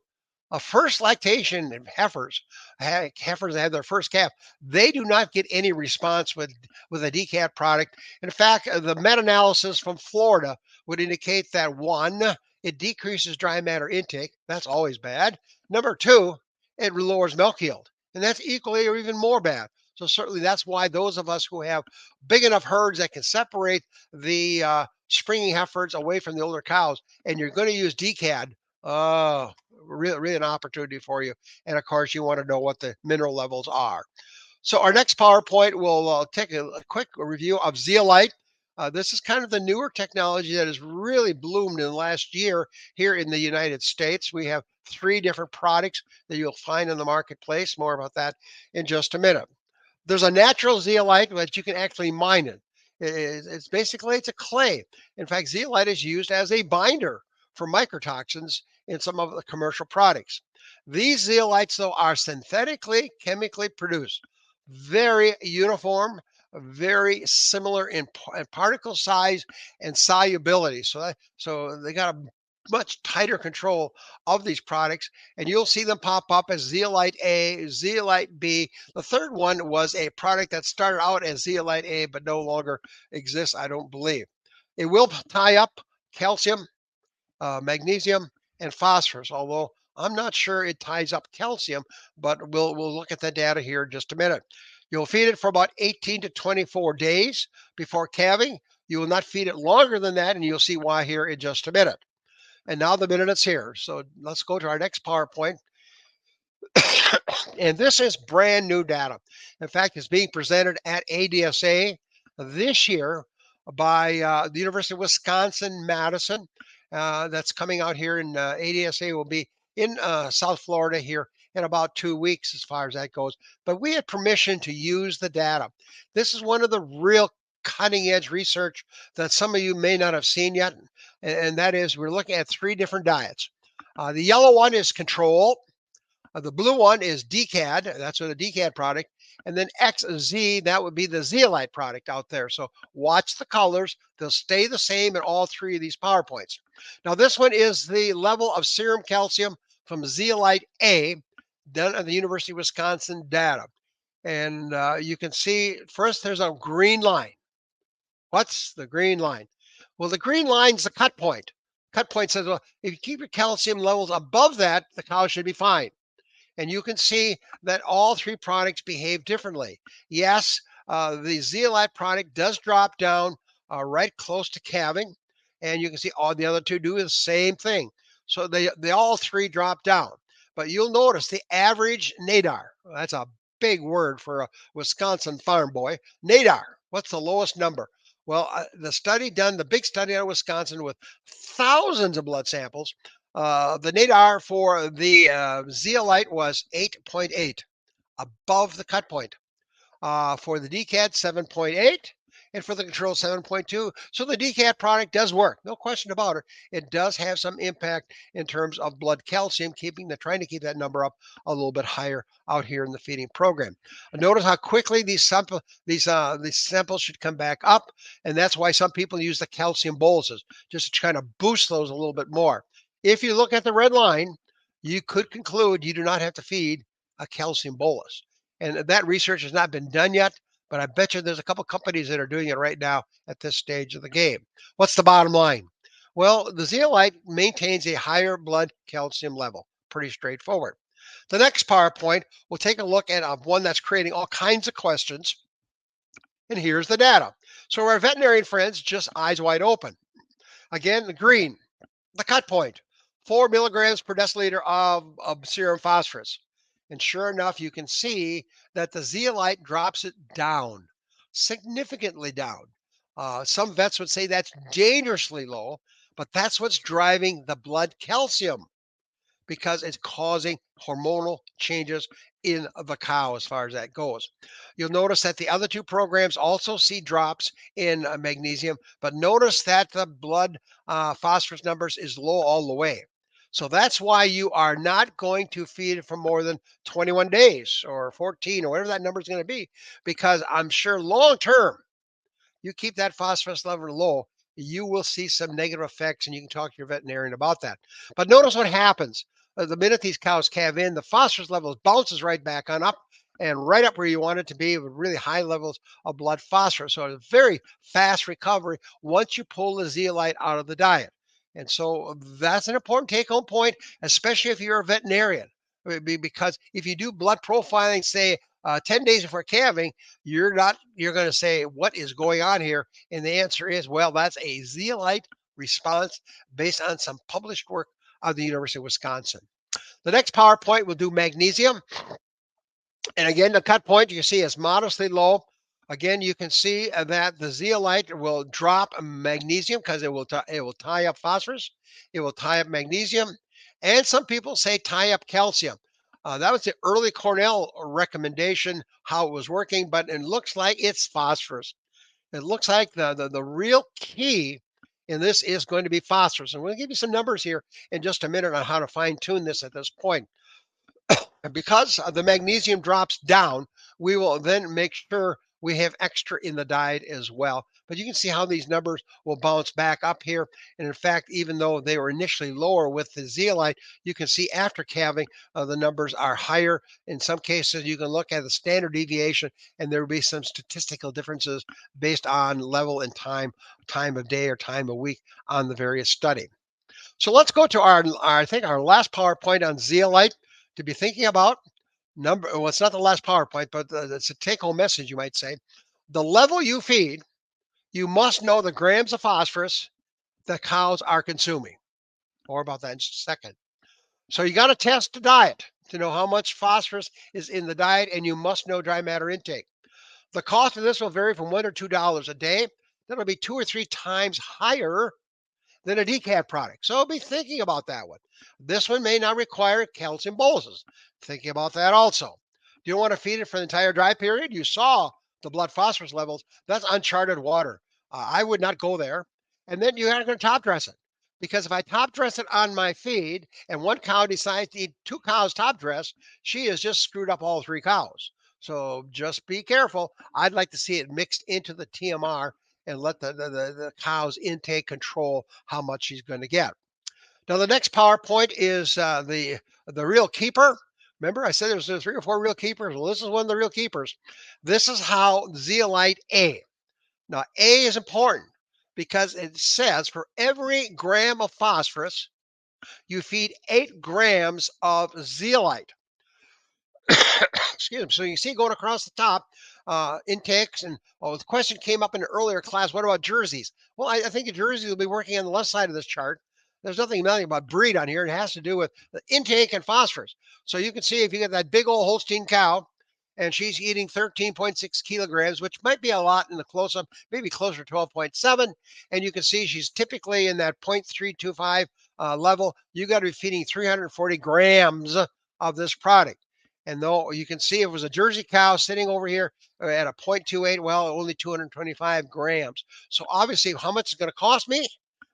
a first lactation heifers that have their first calf, they do not get any response with a DCAD product. In fact, the meta-analysis from Florida would indicate that 1, it decreases dry matter intake. That's always bad. Number 2, it lowers milk yield. And that's equally or even more bad. So certainly that's why those of us who have big enough herds that can separate the springing heifers away from the older cows, and you're going to use DCAD, really an opportunity for you. And of course, you want to know what the mineral levels are. So our next PowerPoint will take a quick review of zeolite. This is kind of the newer technology that has really bloomed in the last year here in the United States. We have 3 different products that you'll find in the marketplace. More about that in just a minute. There's a natural zeolite that you can actually mine it. It's basically, it's a clay. In fact, zeolite is used as a binder for mycotoxins in some of the commercial products. These zeolites, though, are synthetically, chemically produced, very uniform, very similar in particle size and solubility. So they got a much tighter control of these products, and you'll see them pop up as Zeolite A, Zeolite B. The third one was a product that started out as Zeolite A, but no longer exists, I don't believe. It will tie up calcium, magnesium, and phosphorus, although I'm not sure it ties up calcium, but we'll look at the data here in just a minute. You'll feed it for about 18 to 24 days before calving. You will not feed it longer than that, and you'll see why here in just a minute. And now the minute it's here. So let's go to our next PowerPoint. And this is brand new data. In fact, it's being presented at ADSA this year by the University of Wisconsin-Madison. That's coming out here in ADSA will be in South Florida here in about 2 weeks as far as that goes. But we had permission to use the data. This is one of the real cutting edge research that some of you may not have seen yet. And that is we're looking at 3 different diets. The yellow one is control. The blue one is DCAD. That's what a DCAD product. And then XZ, that would be the zeolite product out there. So watch the colors. They'll stay the same in all 3 of these PowerPoints. Now, this one is the level of serum calcium from zeolite A done at the University of Wisconsin data. And you can see first there's a green line. What's the green line? Well, the green line's the cut point. Cut point says, well, if you keep your calcium levels above that, the cow should be fine. And you can see that all 3 products behave differently. Yes, the zeolite product does drop down right close to calving, and you can see all the other 2 do the same thing. So they all 3 drop down. But you'll notice the average NADAR. That's a big word for a Wisconsin farm boy. NADAR, what's the lowest number? Well, the study done, the big study out of Wisconsin with thousands of blood samples, the NADAR for the zeolite was 8.8, above the cut point. For the DCAD, 7.8, and for the control, 7.2. So the DCAD product does work, no question about it. It does have some impact in terms of blood calcium, trying to keep that number up a little bit higher out here in the feeding program. Notice how quickly these samples should come back up, and that's why some people use the calcium boluses, just to kind of boost those a little bit more. If you look at the red line, you could conclude you do not have to feed a calcium bolus. And that research has not been done yet, but I bet you there's a couple companies that are doing it right now at this stage of the game. What's the bottom line? Well, the zeolite maintains a higher blood calcium level. Pretty straightforward. The next PowerPoint, we'll take a look at one that's creating all kinds of questions. And here's the data. So our veterinarian friends, just eyes wide open. Again, the green, the cut point, 4 milligrams per deciliter of serum phosphorus. And sure enough, you can see that the zeolite drops it down, significantly down. Some vets would say that's dangerously low, but that's what's driving the blood calcium because it's causing hormonal changes in the cow as far as that goes. You'll notice that the other 2 programs also see drops in magnesium, but notice that the blood phosphorus numbers is low all the way. So that's why you are not going to feed it for more than 21 days or 14 or whatever that number is going to be, because I'm sure long term, you keep that phosphorus level low, you will see some negative effects, and you can talk to your veterinarian about that. But notice what happens. The minute these cows calve in, the phosphorus level bounces right back on up and right up where you want it to be with really high levels of blood phosphorus. So a very fast recovery once you pull the zeolite out of the diet. And so that's an important take-home point, especially if you're a veterinarian, because if you do blood profiling, say 10 days before calving, you're going to say, what is going on here? And the answer is, well, that's a zeolite response based on some published work of the University of Wisconsin. The next PowerPoint will do magnesium. And again, the cut point you see is modestly low. Again, you can see that the zeolite will drop magnesium because it will tie up phosphorus. It will tie up magnesium. And some people say tie up calcium. That was the early Cornell recommendation, how it was working, but it looks like it's phosphorus. It looks like the real key in this is going to be phosphorus. And we'll give you some numbers here in just a minute on how to fine tune this at this point. And because the magnesium drops down, we will then make sure we have extra in the diet as well. But you can see how these numbers will bounce back up here. And in fact, even though they were initially lower with the zeolite, you can see after calving, the numbers are higher. In some cases, you can look at the standard deviation, and there will be some statistical differences based on level and time of day or time of week on the various study. So let's go to I think our last PowerPoint on zeolite to be thinking about. Well, it's not the last PowerPoint, but it's a take-home message, you might say. The level you feed, you must know the grams of phosphorus the cows are consuming. More about that in just a second. So you got to test the diet to know how much phosphorus is in the diet, and you must know dry matter intake. The cost of this will vary from $1 or $2 a day. That'll be 2 or 3 times higher than a decaf product. So be thinking about that one. This one may not require calcium boluses. Thinking about that also. Do you want to feed it for the entire dry period? You saw the blood phosphorus levels. That's uncharted water. I would not go there. And then you're going to top dress it. Because if I top dress it on my feed and one cow decides to eat 2 cows top dress, she has just screwed up all 3 cows. So just be careful. I'd like to see it mixed into the TMR and let the cow's intake control how much she's going to get. Now, the next PowerPoint is the real keeper. Remember, I said there's 3 or 4 real keepers. Well, this is one of the real keepers. This is how zeolite A. Now, A is important because it says for every gram of phosphorus, you feed 8 grams of zeolite. Excuse me. So you see going across the top, intakes, and the question came up in an earlier class. What about jerseys? Well, I think a jersey will be working on the left side of this chart. There's nothing about breed on here. It has to do with the intake and phosphorus. So you can see if you get that big old Holstein cow, and she's eating 13.6 kilograms, which might be a lot in the close-up, maybe closer to 12.7. And you can see she's typically in that 0.325 level. You got to be feeding 340 grams of this product. And though you can see it was a Jersey cow sitting over here at a 0.28, well, only 225 grams. So obviously, how much is going to cost me?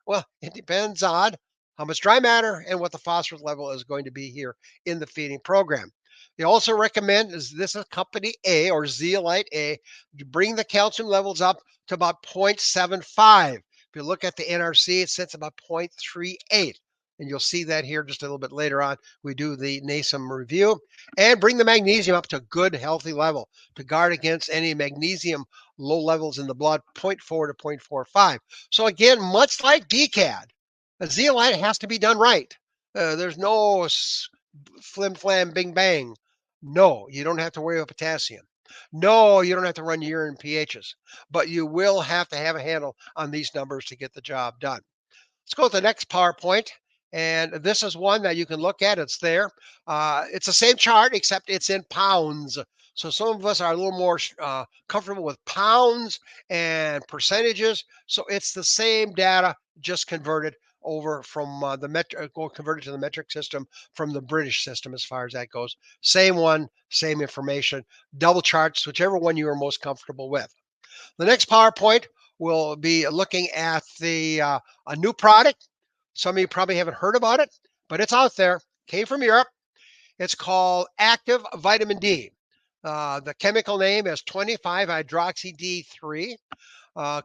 Well, it depends on how much dry matter and what the phosphorus level is going to be here in the feeding program. They also recommend, is this is company A or zeolite A, to bring the calcium levels up to about 0.75. If you look at the NRC, it sits about 0.38. And you'll see that here just a little bit later on. We do the NASM review, and bring the magnesium up to a good, healthy level to guard against any magnesium low levels in the blood, 0.4 to 0.45. So again, much like DCAD, a zeolite has to be done right. There's no flim flam bing bang. No, you don't have to worry about potassium. No, you don't have to run urine pHs, but you will have to have a handle on these numbers to get the job done. Let's go to the next PowerPoint. And this is one that you can look at. It's there. It's the same chart, except it's in pounds. So some of us are a little more comfortable with pounds and percentages. So it's the same data, just converted over from converted to the metric system from the British system as far as that goes. Same one, same information, double charts, whichever one you are most comfortable with. The next PowerPoint will be looking at a new product. Some of you probably haven't heard about it, but it's out there. Came from Europe. It's called Active Vitamin D. The chemical name is 25-hydroxy-D3.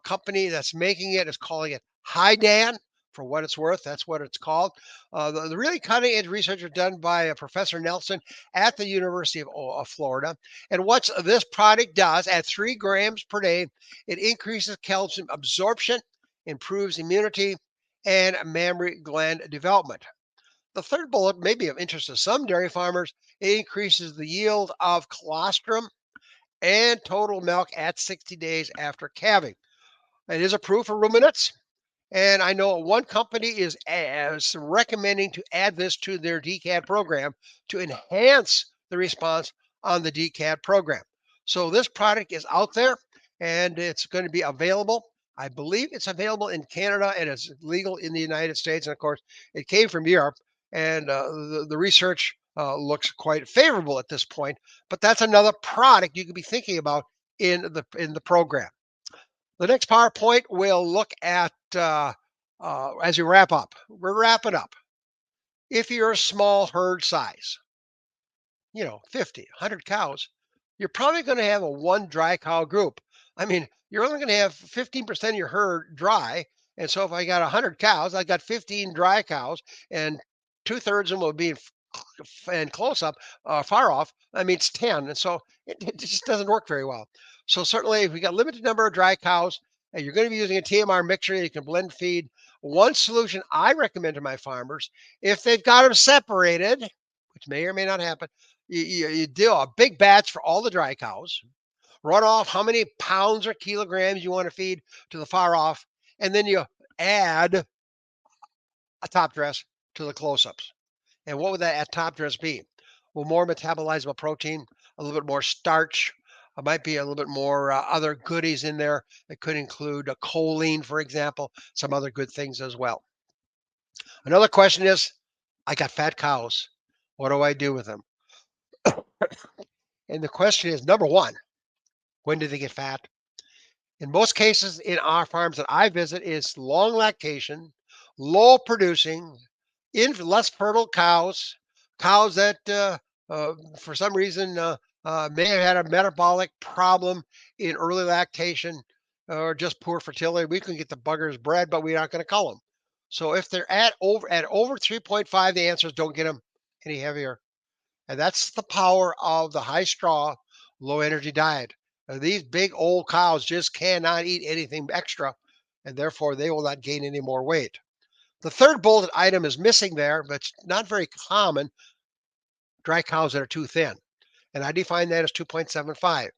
Company that's making it is calling it Hydan. For what it's worth, that's what it's called. The really cutting edge research is done by Professor Nelson at the University of Florida. And what this product does at 3 grams per day, it increases calcium absorption, improves immunity, and mammary gland development. The third bullet may be of interest to some dairy farmers. It increases the yield of colostrum and total milk at 60 days after calving. It is approved for ruminants. And I know one company is recommending to add this to their DCAD program to enhance the response on the DCAD program. So this product is out there and it's going to be available. I believe it's available in Canada and it's legal in the United States. And of course, it came from Europe, and the research looks quite favorable at this point. But that's another product you could be thinking about in the program. The next PowerPoint will look at, as we wrap up, we're wrapping up. If you're a small herd size, 50, 100 cows, you're probably going to have a one dry cow group. I mean, you're only going to have 15% of your herd dry. And so if I got 100 cows, I got 15 dry cows, and 2/3 of them will be in close up, far off. I mean, it's 10. And so it just doesn't work very well. So certainly if we got limited number of dry cows and you're going to be using a TMR mixture, you can blend feed. One solution I recommend to my farmers, if they've got them separated, which may or may not happen, you do a big batch for all the dry cows, run off how many pounds or kilograms you want to feed to the far off, and then you add a top dress to the close-ups. And what would that top dress be? Well, more metabolizable protein, a little bit more starch. It might be a little bit more other goodies in there. It could include a choline, for example, some other good things as well. Another question is, I got fat cows. What do I do with them? And the question is, number one, when do they get fat? In most cases in our farms that I visit, it's long lactation, low producing, less fertile cows, cows that for some reason may have had a metabolic problem in early lactation or just poor fertility. We can get the buggers bred, but we're not going to cull them. So if they're at over 3.5, the answer is don't get them any heavier. And that's the power of the high straw, low energy diet. These big old cows just cannot eat anything extra, and therefore they will not gain any more weight. The third bullet item is missing there, but it's not very common, dry cows that are too thin. And I define that as 2.75.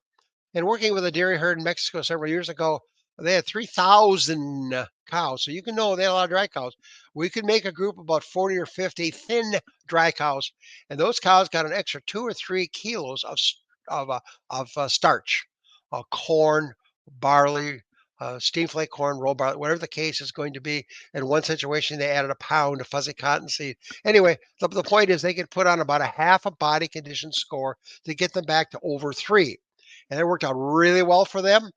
And working with a dairy herd in Mexico several years ago, they had 3,000 cows. So you can know they had a lot of dry cows. We could make a group of about 40 or 50 thin dry cows, and those cows got an extra 2 or 3 kilos of starch, corn, barley, steam flake corn, roll barley, whatever the case is going to be. In one situation, they added a pound of fuzzy cottonseed. Anyway, the point is they could put on about a half a body condition score to get them back to over 3. And it worked out really well for them.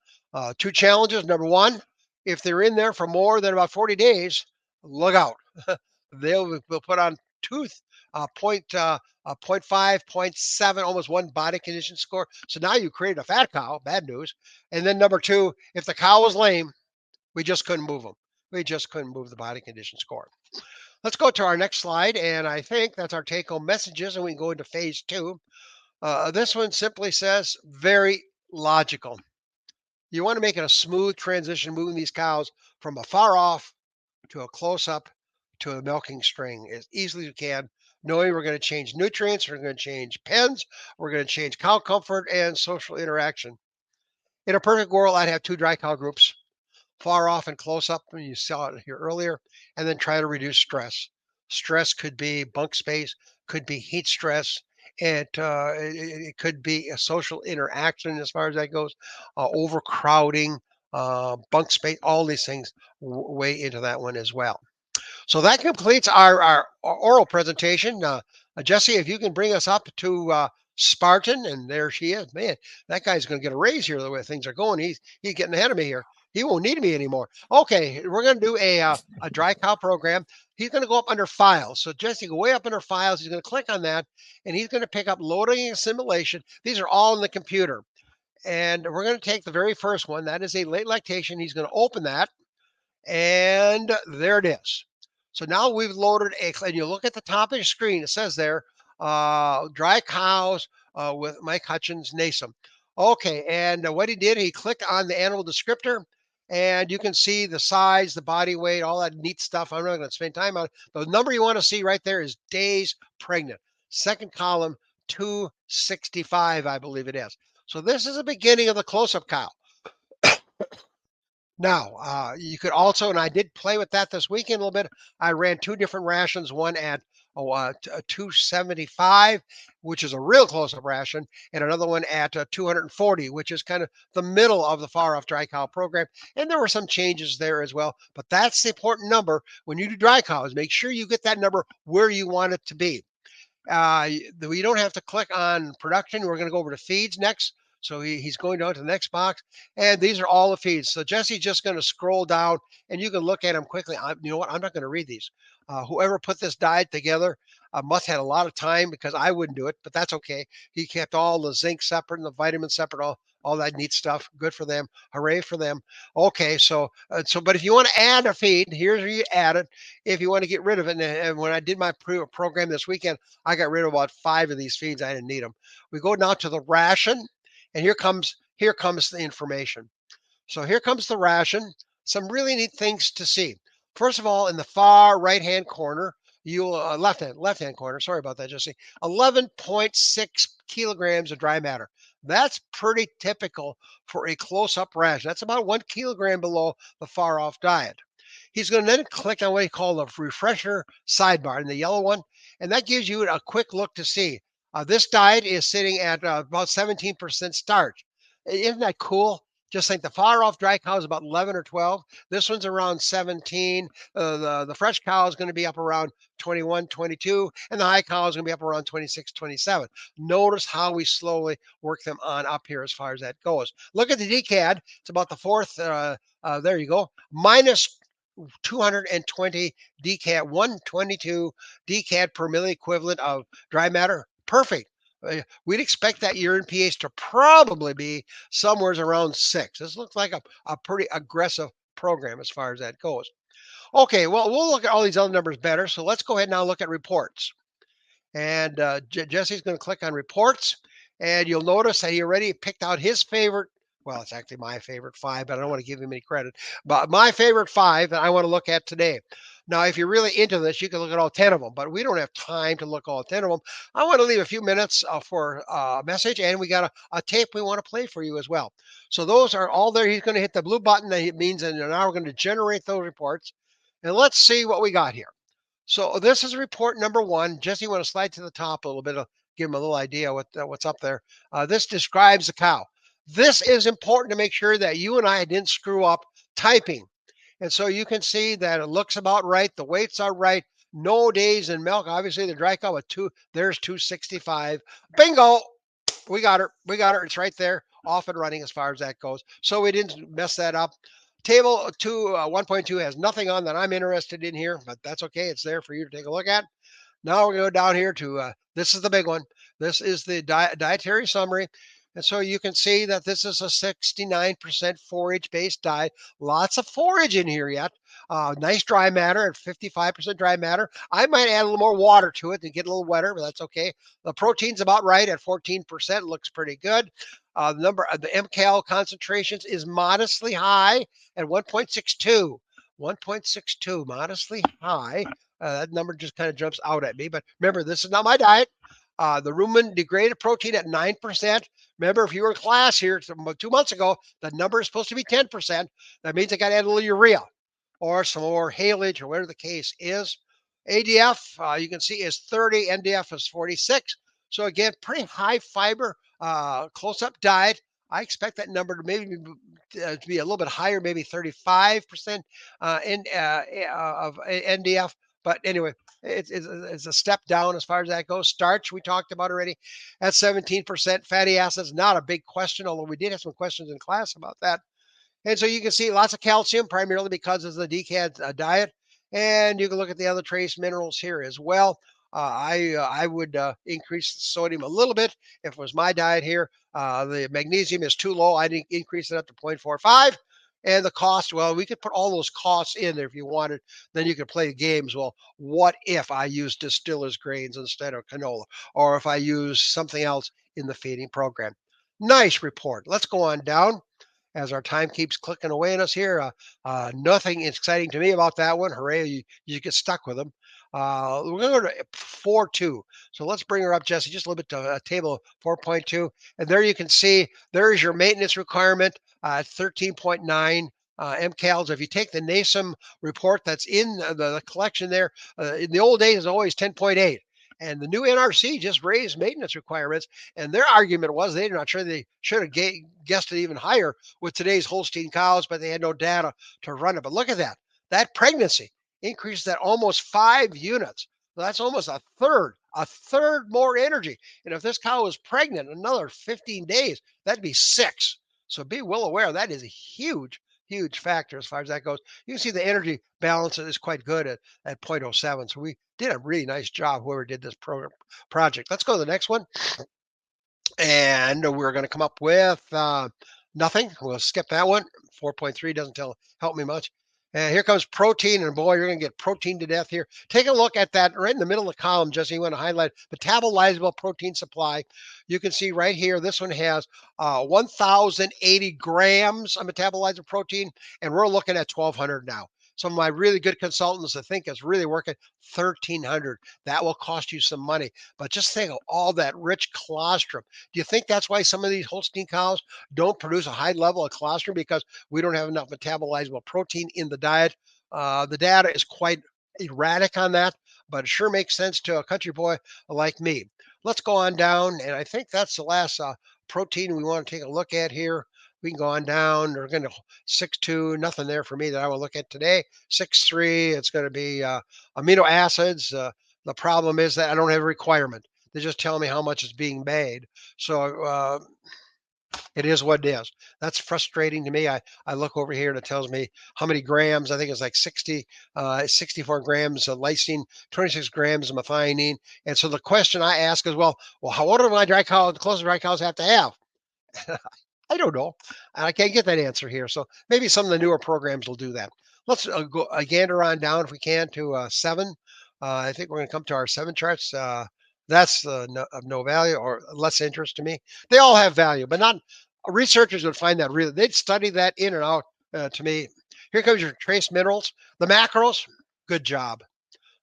2 challenges. Number one, if they're in there for more than about 40 days, look out. They'll put on tooth point 0.5, 0.7, almost 1 body condition score. So now you created a fat cow, bad news. And then number 2, if the cow was lame, we just couldn't move them. We just couldn't move the body condition score. Let's go to our next slide. And I think that's our take home messages. And we can go into phase 2. This one simply says very logical. You want to make it a smooth transition, moving these cows from a far off to a close up to a milking string as easily as you can, knowing we're going to change nutrients, we're going to change pens, we're going to change cow comfort and social interaction. In a perfect world, I'd have 2 dry cow groups, far off and close up, and you saw it here earlier, and then try to reduce stress. Stress could be bunk space, could be heat stress. It could be a social interaction as far as that goes, overcrowding, bunk space, all these things weigh into that one as well. So that completes our oral presentation. Jesse, if you can bring us up to Spartan, and there she is. Man, that guy's going to get a raise here the way things are going. He's getting ahead of me here. He won't need me anymore. Okay, we're going to do a dry cow program. He's going to go up under files. So Jesse, go way up under files. He's going to click on that, and he's going to pick up loading and assimilation. These are all in the computer. And we're going to take the very first one. That is a late lactation. He's going to open that, and there it is. So now we've loaded and you look at the top of your screen, it says there, dry cows with Mike Hutjens NASEM. Okay, and what he did, he clicked on the animal descriptor, and you can see the size, the body weight, all that neat stuff. I'm not going to spend time on it. The number you want to see right there is days pregnant. Second column, 265, I believe it is. So this is the beginning of the close-up cow. Now, you could also, and I did play with that this weekend a little bit. I ran 2 different rations, one at 275, which is a real close-up ration, and another one at 240, which is kind of the middle of the far-off dry cow program. And there were some changes there as well, but that's the important number when you do dry cows. Make sure you get that number where you want it to be. We don't have to click on production. We're going to go over to feeds next. So he's going down to the next box, and these are all the feeds. So Jesse's just going to scroll down, and you can look at them quickly. You know what? I'm not going to read these. Whoever put this diet together, Mutt had a lot of time because I wouldn't do it, but that's okay. He kept all the zinc separate and the vitamins separate, all that neat stuff. Good for them. Hooray for them. Okay, but if you want to add a feed, here's where you add it. If you want to get rid of it, and when I did my program this weekend, I got rid of about 5 of these feeds. I didn't need them. We go now to the ration, and here comes the information. So here comes the ration. Some really neat things to see. First of all, in the far right-hand corner, you'll left-hand corner. Sorry about that, Jesse. 11.6 kilograms of dry matter. That's pretty typical for a close-up ration. That's about 1 kilogram below the far-off diet. He's going to then click on what he called a refresher sidebar in the yellow one, and that gives you a quick look to see. This diet is sitting at about 17% starch. Isn't that cool? Just think the far off dry cow is about 11 or 12. This one's around 17. The fresh cow is going to be up around 21, 22, and the high cow is going to be up around 26, 27. Notice how we slowly work them on up here as far as that goes. Look at the DCAD. It's about the fourth. There you go. Minus 220 DCAD, 122 DCAD per milli equivalent of dry matter. Perfect. We'd expect that urine pH to probably be somewhere around 6. This looks like a pretty aggressive program as far as that goes. Okay, well, we'll look at all these other numbers better. So let's go ahead now look at reports. And Jesse's going to click on reports. And you'll notice that he already picked out his favorite. Well, it's actually my favorite 5, but I don't want to give him any credit. But my favorite 5 that I want to look at today. Now, if you're really into this, you can look at all 10 of them, but we don't have time to look at all 10 of them. I want to leave a few minutes for a message, and we got a tape we want to play for you as well. So those are all there. He's going to hit the blue button. That means that now we're going to generate those reports. And let's see what we got here. So this is report number 1. Jesse, you want to slide to the top a little bit, give him a little idea what's up there. This describes the cow. This is important to make sure that you and I didn't screw up typing. And so you can see that it looks about right. The weights are right. No days in milk. Obviously, the dry cow with 2, there's 265. Bingo. We got her. It's right there, off and running as far as that goes. So we didn't mess that up. Table 1.2 has nothing on that I'm interested in here, but that's okay. It's there for you to take a look at. Now we're going to go down here to, this is the big one. This is the dietary summary. And so you can see that this is a 69% forage based diet. Lots of forage in here yet. Nice dry matter at 55% dry matter. I might add a little more water to it to get a little wetter, but that's okay. The protein's about right at 14%. Looks pretty good. The mcal concentrations is modestly high at 1.62. 1.62, modestly high. That number just kind of jumps out at me. But remember, this is not my diet. The rumen degraded protein at 9%. Remember, if you were in class here 2 months ago, the number is supposed to be 10%. That means I got to add a little urea or some more haylage or whatever the case is. ADF, you can see, is 30. NDF is 46. So again, pretty high fiber, close-up diet. I expect that number to maybe to be a little bit higher, maybe 35% of NDF. But anyway, it's a step down as far as that goes. Starch, we talked about already, at 17%. Fatty acids, not a big question, although we did have some questions in class about that. And so you can see lots of calcium, primarily because of the DCAD diet. And you can look at the other trace minerals here as well. I would increase the sodium a little bit if it was my diet here. The magnesium is too low. I'd increase it up to 0.45. And the cost, well, we could put all those costs in there if you wanted. Then you could play games. Well, what if I use distiller's grains instead of canola? Or if I use something else in the feeding program? Nice report. Let's go on down as our time keeps clicking away on us here. Nothing exciting to me about that one. Hooray, you get stuck with them. We're going to go to 4.2. So let's bring her up, Jesse, just a little bit to table 4.2. And there you can see there is your maintenance requirement, 13.9 mcals. If you take the NASEM report that's in the collection there, in the old days, it's always 10.8. And the new NRC just raised maintenance requirements. And their argument was they're not sure they should have guessed it even higher with today's Holstein cows, but they had no data to run it. But look at that. That pregnancy increased that almost 5 units. So that's almost a third more energy. And if this cow was pregnant another 15 days, that'd be 6. So be well aware that is a huge huge factor as far as that goes. You can see the energy balance is quite good at 0.07. So we did a really nice job, whoever did this project. Let's go to the next one. And we're going to come up with nothing. We'll skip that one. 4.3 doesn't help me much. And here comes protein, and boy, you're going to get protein to death here. Take a look at that right in the middle of the column, Jesse. You want to highlight metabolizable protein supply. You can see right here, this one has 1,080 grams of metabolizable protein, and we're looking at 1,200 now. Some of my really good consultants that think it's really working, 1,300. That will cost you some money. But just think of all that rich colostrum. Do you think that's why some of these Holstein cows don't produce a high level of colostrum? Because we don't have enough metabolizable protein in the diet. The data is quite erratic on that, but it sure makes sense to a country boy like me. Let's go on down, and I think that's the last protein we want to take a look at here. We can go on down. We're going to 6.2, nothing there for me that I will look at today. 6.3, it's going to be amino acids. The problem is that I don't have a requirement. They just tell me how much is being made. So it is what it is. That's frustrating to me. I look over here and it tells me how many grams. I think it's like 64 grams of lysine, 26 grams of methionine. And so the question I ask is, well, what do my dry cows, the closest dry cows have to have? I don't know. I can't get that answer here. So maybe some of the newer programs will do that. Let's go gander on down if we can to 7. I think we're going to come to our 7 charts. That's of no value or less interest to me. They all have value, but not researchers would find that really. They'd study that in and out to me. Here comes your trace minerals. The macros, good job.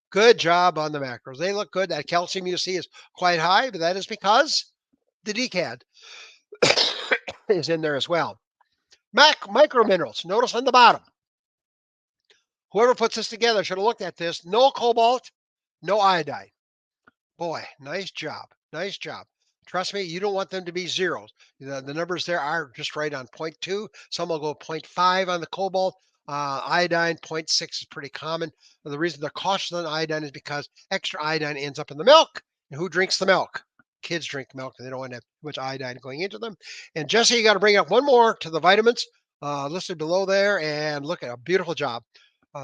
Good job on the macros. They look good. That calcium you see is quite high, but that is because the DCAD is in there as well. Micro minerals. Notice on the bottom. Whoever puts this together should have looked at this. No cobalt, no iodine. Boy, nice job. Nice job. Trust me, you don't want them to be zeros. The numbers there are just right on 0.2. Some will go 0.5 on the cobalt. Iodine, 0.6 is pretty common. And the reason they're cautious on iodine is because extra iodine ends up in the milk. And who drinks the milk? Kids drink milk and they don't want to have too much iodine going into them. And Jesse, you got to bring up one more to the vitamins listed below there. And look at a beautiful job.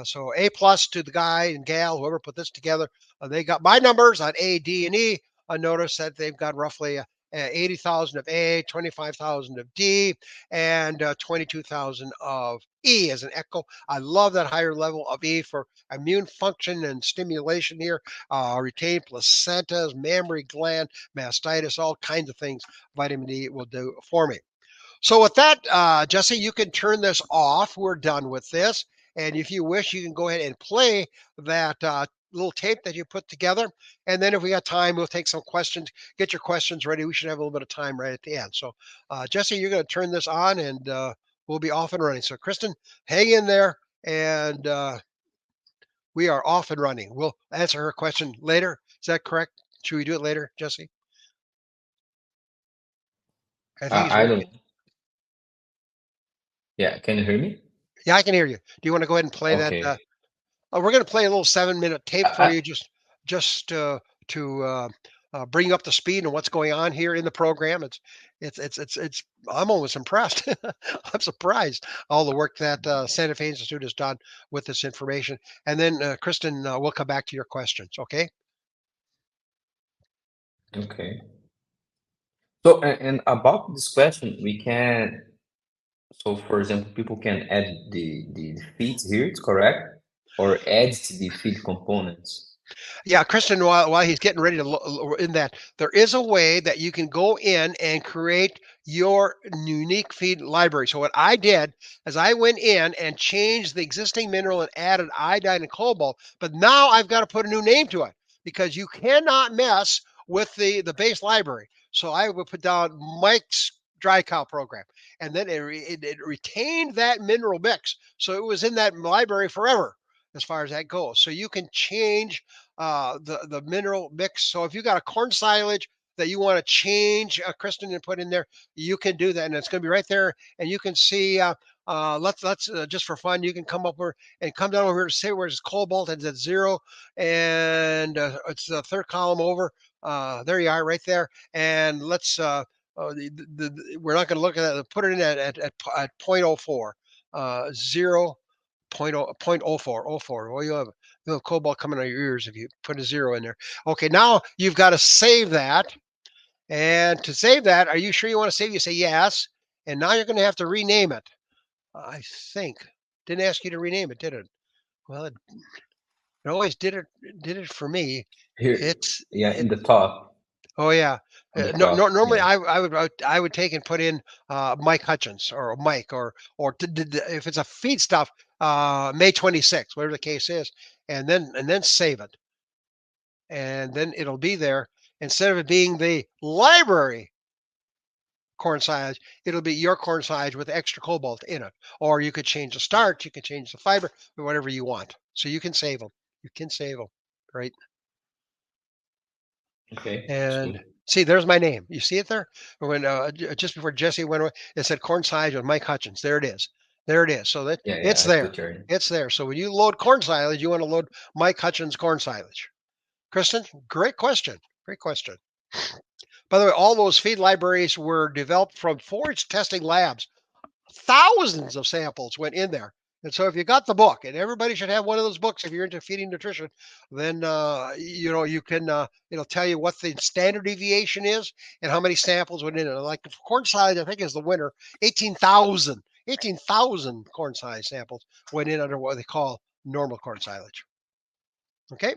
So A plus to the guy and gal, whoever put this together. They got my numbers on A, D, and E. Notice that they've got roughly 80,000 of A, 25,000 of D, and 22,000 of E as an echo. I love that higher level of E for immune function and stimulation here. Retained placentas, mammary gland, mastitis, all kinds of things vitamin E will do for me. So with that, Jesse, you can turn this off. We're done with this. And if you wish, you can go ahead and play that little tape that you put together. And then if we got time, we'll take some questions, get your questions ready. We should have a little bit of time right at the end. So Jesse, you're going to turn this on and we'll be off and running. So Kristen, hang in there and we are off and running. We'll answer her question later. Is that correct? Should we do it later, Jesse? I think I don't. Yeah, can you hear me? Yeah, I can hear you. Do you want to go ahead and play Okay. that? We're going to play a little 7-minute tape for I, you, just to bring up the speed and what's going on here in the program. It's. I'm almost impressed. I'm surprised all the work that Santa Fe Institute has done with this information. And then Kristen, we'll come back to your questions. Okay. okay. So, and about this question, we can. So, for example, people can add the feeds here, it's correct? Or add the feed components. Yeah, Kristen, while he's getting ready to look in that, there is a way that you can go in and create your unique feed library. So what I did is I went in and changed the existing mineral and added iodine and cobalt, but now I've got to put a new name to it because you cannot mess with the base library. So I would put down Mike's dry cow program, and then it retained that mineral mix. So it was in that library forever as far as that goes. So you can change the mineral mix. So if you got a corn silage that you want to change, Kristen, and put in there, you can do that, and it's going to be right there. And you can see. Let's just for fun, you can come up here and come down over here to say where it's cobalt and it's at 0, and it's the third column over. There you are, right there. And let's. We're not going to look at that. Put it in at 0.04. 0.04. Well, you'll have cobalt coming out of your ears if you put a 0 in there. Okay, now you've got to save that. And to save that, are you sure you want to save? You say yes. And now you're going to have to rename it. I think. Didn't ask you to rename it, did it? Well, it always did it for me. Here, yeah, in the top, Oh yeah. on the No, top, normally yeah. I would take and put in Mike Hutjens or Mike or if it's a feed stuff May 26th, whatever the case is, and then save it, and then it'll be there instead of it being the library corn silage. It'll be your corn silage with extra cobalt in it, or you could change the starch, you can change the fiber, or whatever you want. So you can save them. You can save them, right? Okay, that's And good. see, there's my name. You see it there? When just before Jesse went away, it said corn silage with Mike Hutjens. There it is. There it is. So that Yeah, yeah, it's I put there. your name. It's there. So when you load corn silage, you want to load Mike Hutjens corn silage. Kristen, great question. Great question. By the way, all those feed libraries were developed from forage testing labs. Thousands of samples went in there. And so if you got the book, and everybody should have one of those books if you're into feeding nutrition, then you can it'll tell you what the standard deviation is and how many samples went in it. Like corn silage, I think is the winner. 18,000 corn silage samples went in under what they call normal corn silage. Okay.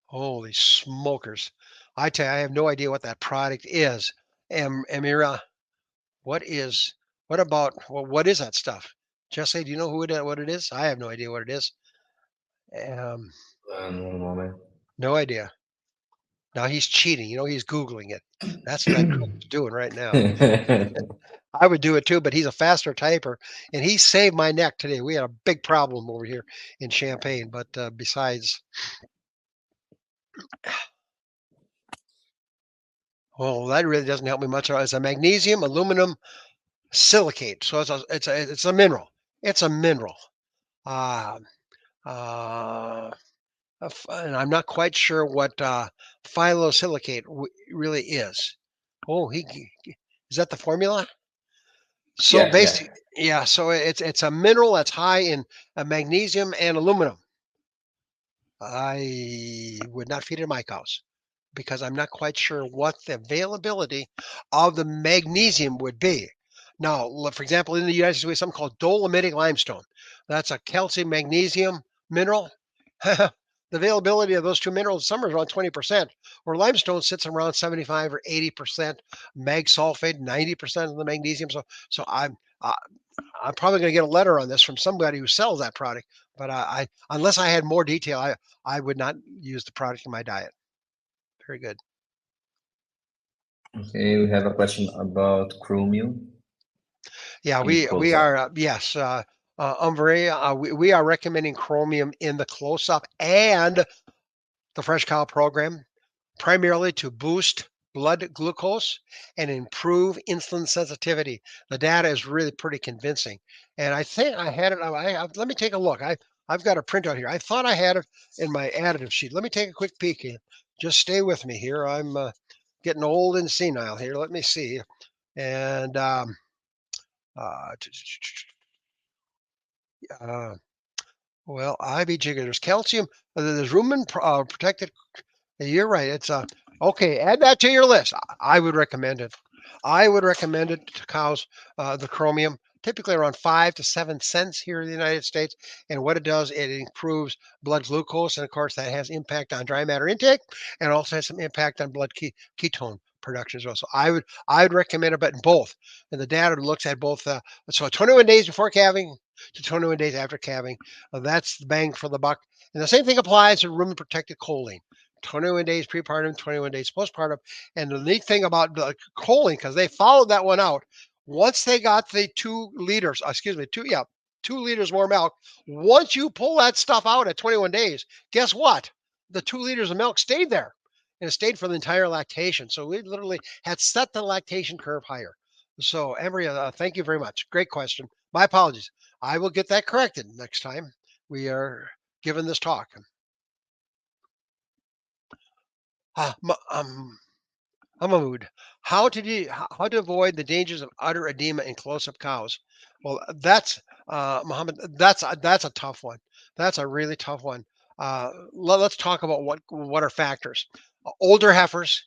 Holy smokers! I tell you, I have no idea what that product is. Amira, What is what about what is that stuff? Jesse, do you know what it is? I have no idea what it is. Um, One moment. no idea. Now he's cheating. He's Googling it. That's what Chris is doing right now. I would do it too, but he's a faster typer, and he saved my neck today. We had a big problem over here in Champaign, but besides, well, that really doesn't help me much. It's a magnesium aluminum silicate, so it's a mineral. It's a mineral. Uh, uh, and I'm not quite sure what phyllosilicate really is. Oh, is that the formula? So Yeah, yeah. basically, yeah. So it's a mineral that's high in magnesium and aluminum. I would not feed it in my cows because I'm not quite sure what the availability of the magnesium would be. Now, for example, in the United States, we have something called dolomitic limestone. That's a calcium magnesium mineral. The availability of those two minerals, some are around 20%, where limestone sits around 75 or 80%, mag sulfate, 90% of the magnesium. So I'm probably going to get a letter on this from somebody who sells that product. But unless I had more detail, I would not use the product in my diet. Very good. Okay, we have a question about chromium Yeah, in we close-up. are yes. We are recommending chromium in the close-up and the fresh cow program, primarily to boost blood glucose and improve insulin sensitivity. The data is really pretty convincing, and I think I had it. Let me take a look. I've got a printout here. I thought I had it in my additive sheet. Let me take a quick peek here. Just stay with me here. I'm getting old and senile here. Let me see. And uh, uh, well, IBG, there's calcium, there's rumen protected. You're right. It's okay. Add that to your list. I would recommend it. I would recommend it to cows. The chromium, typically around 5 to 7 cents here in the United States. And what it does, it improves blood glucose, and of course that has impact on dry matter intake, and also has some impact on blood ketone production as well. So I would recommend it, but in both. And the data looks at both. So 21 days before calving to 21 days after calving. That's the bang for the buck. And the same thing applies to rumen protected choline. 21 days prepartum, 21 days postpartum. And the neat thing about the choline, because they followed that one out, once they got the 2 liters, 2 liters more milk, once you pull that stuff out at 21 days, guess what? The 2 liters of milk stayed there, and it stayed for the entire lactation. So we literally had set the lactation curve higher. So, Emery, thank you very much. Great question. My apologies. I will get that corrected next time we are given this talk. Mahmoud, how to avoid the dangers of udder edema in close-up cows? Well, that's Muhammad. That's a tough one. That's a really tough one. Let's talk about what are factors. Older heifers.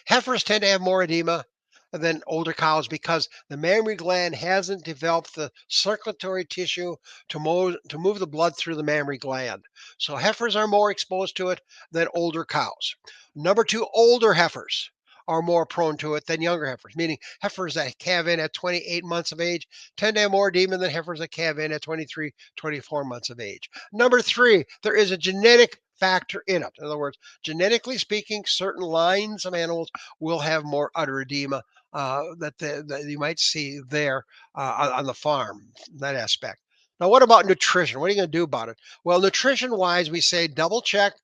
Heifers tend to have more edema than older cows because the mammary gland hasn't developed the circulatory tissue to move the blood through the mammary gland. So heifers are more exposed to it than older cows. Number two, older heifers are more prone to it than younger heifers, meaning heifers that calve in at 28 months of age tend to have more edema than heifers that calve in at 23, 24 months of age. Number three, there is a genetic factor in it. In other words, genetically speaking, certain lines of animals will have more udder edema that you might see there on the farm, that aspect. Now, what about nutrition? What are you going to do about it? Well, nutrition wise, we say double check,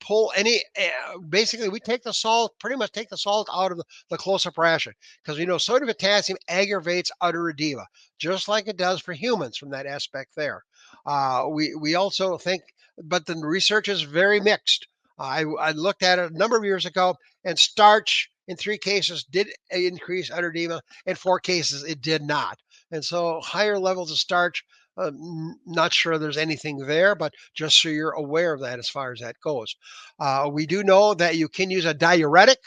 pull any, basically, we take the salt, pretty much take the salt out of the close up ration because we know sodium potassium aggravates udder edema, just like it does for humans from that aspect there. We also think, but the research is very mixed. I looked at it a number of years ago, and starch in 3 cases did increase udder edema. In 4 cases, it did not. And so higher levels of starch, not sure there's anything there, but just so you're aware of that as far as that goes. We do know that you can use a diuretic.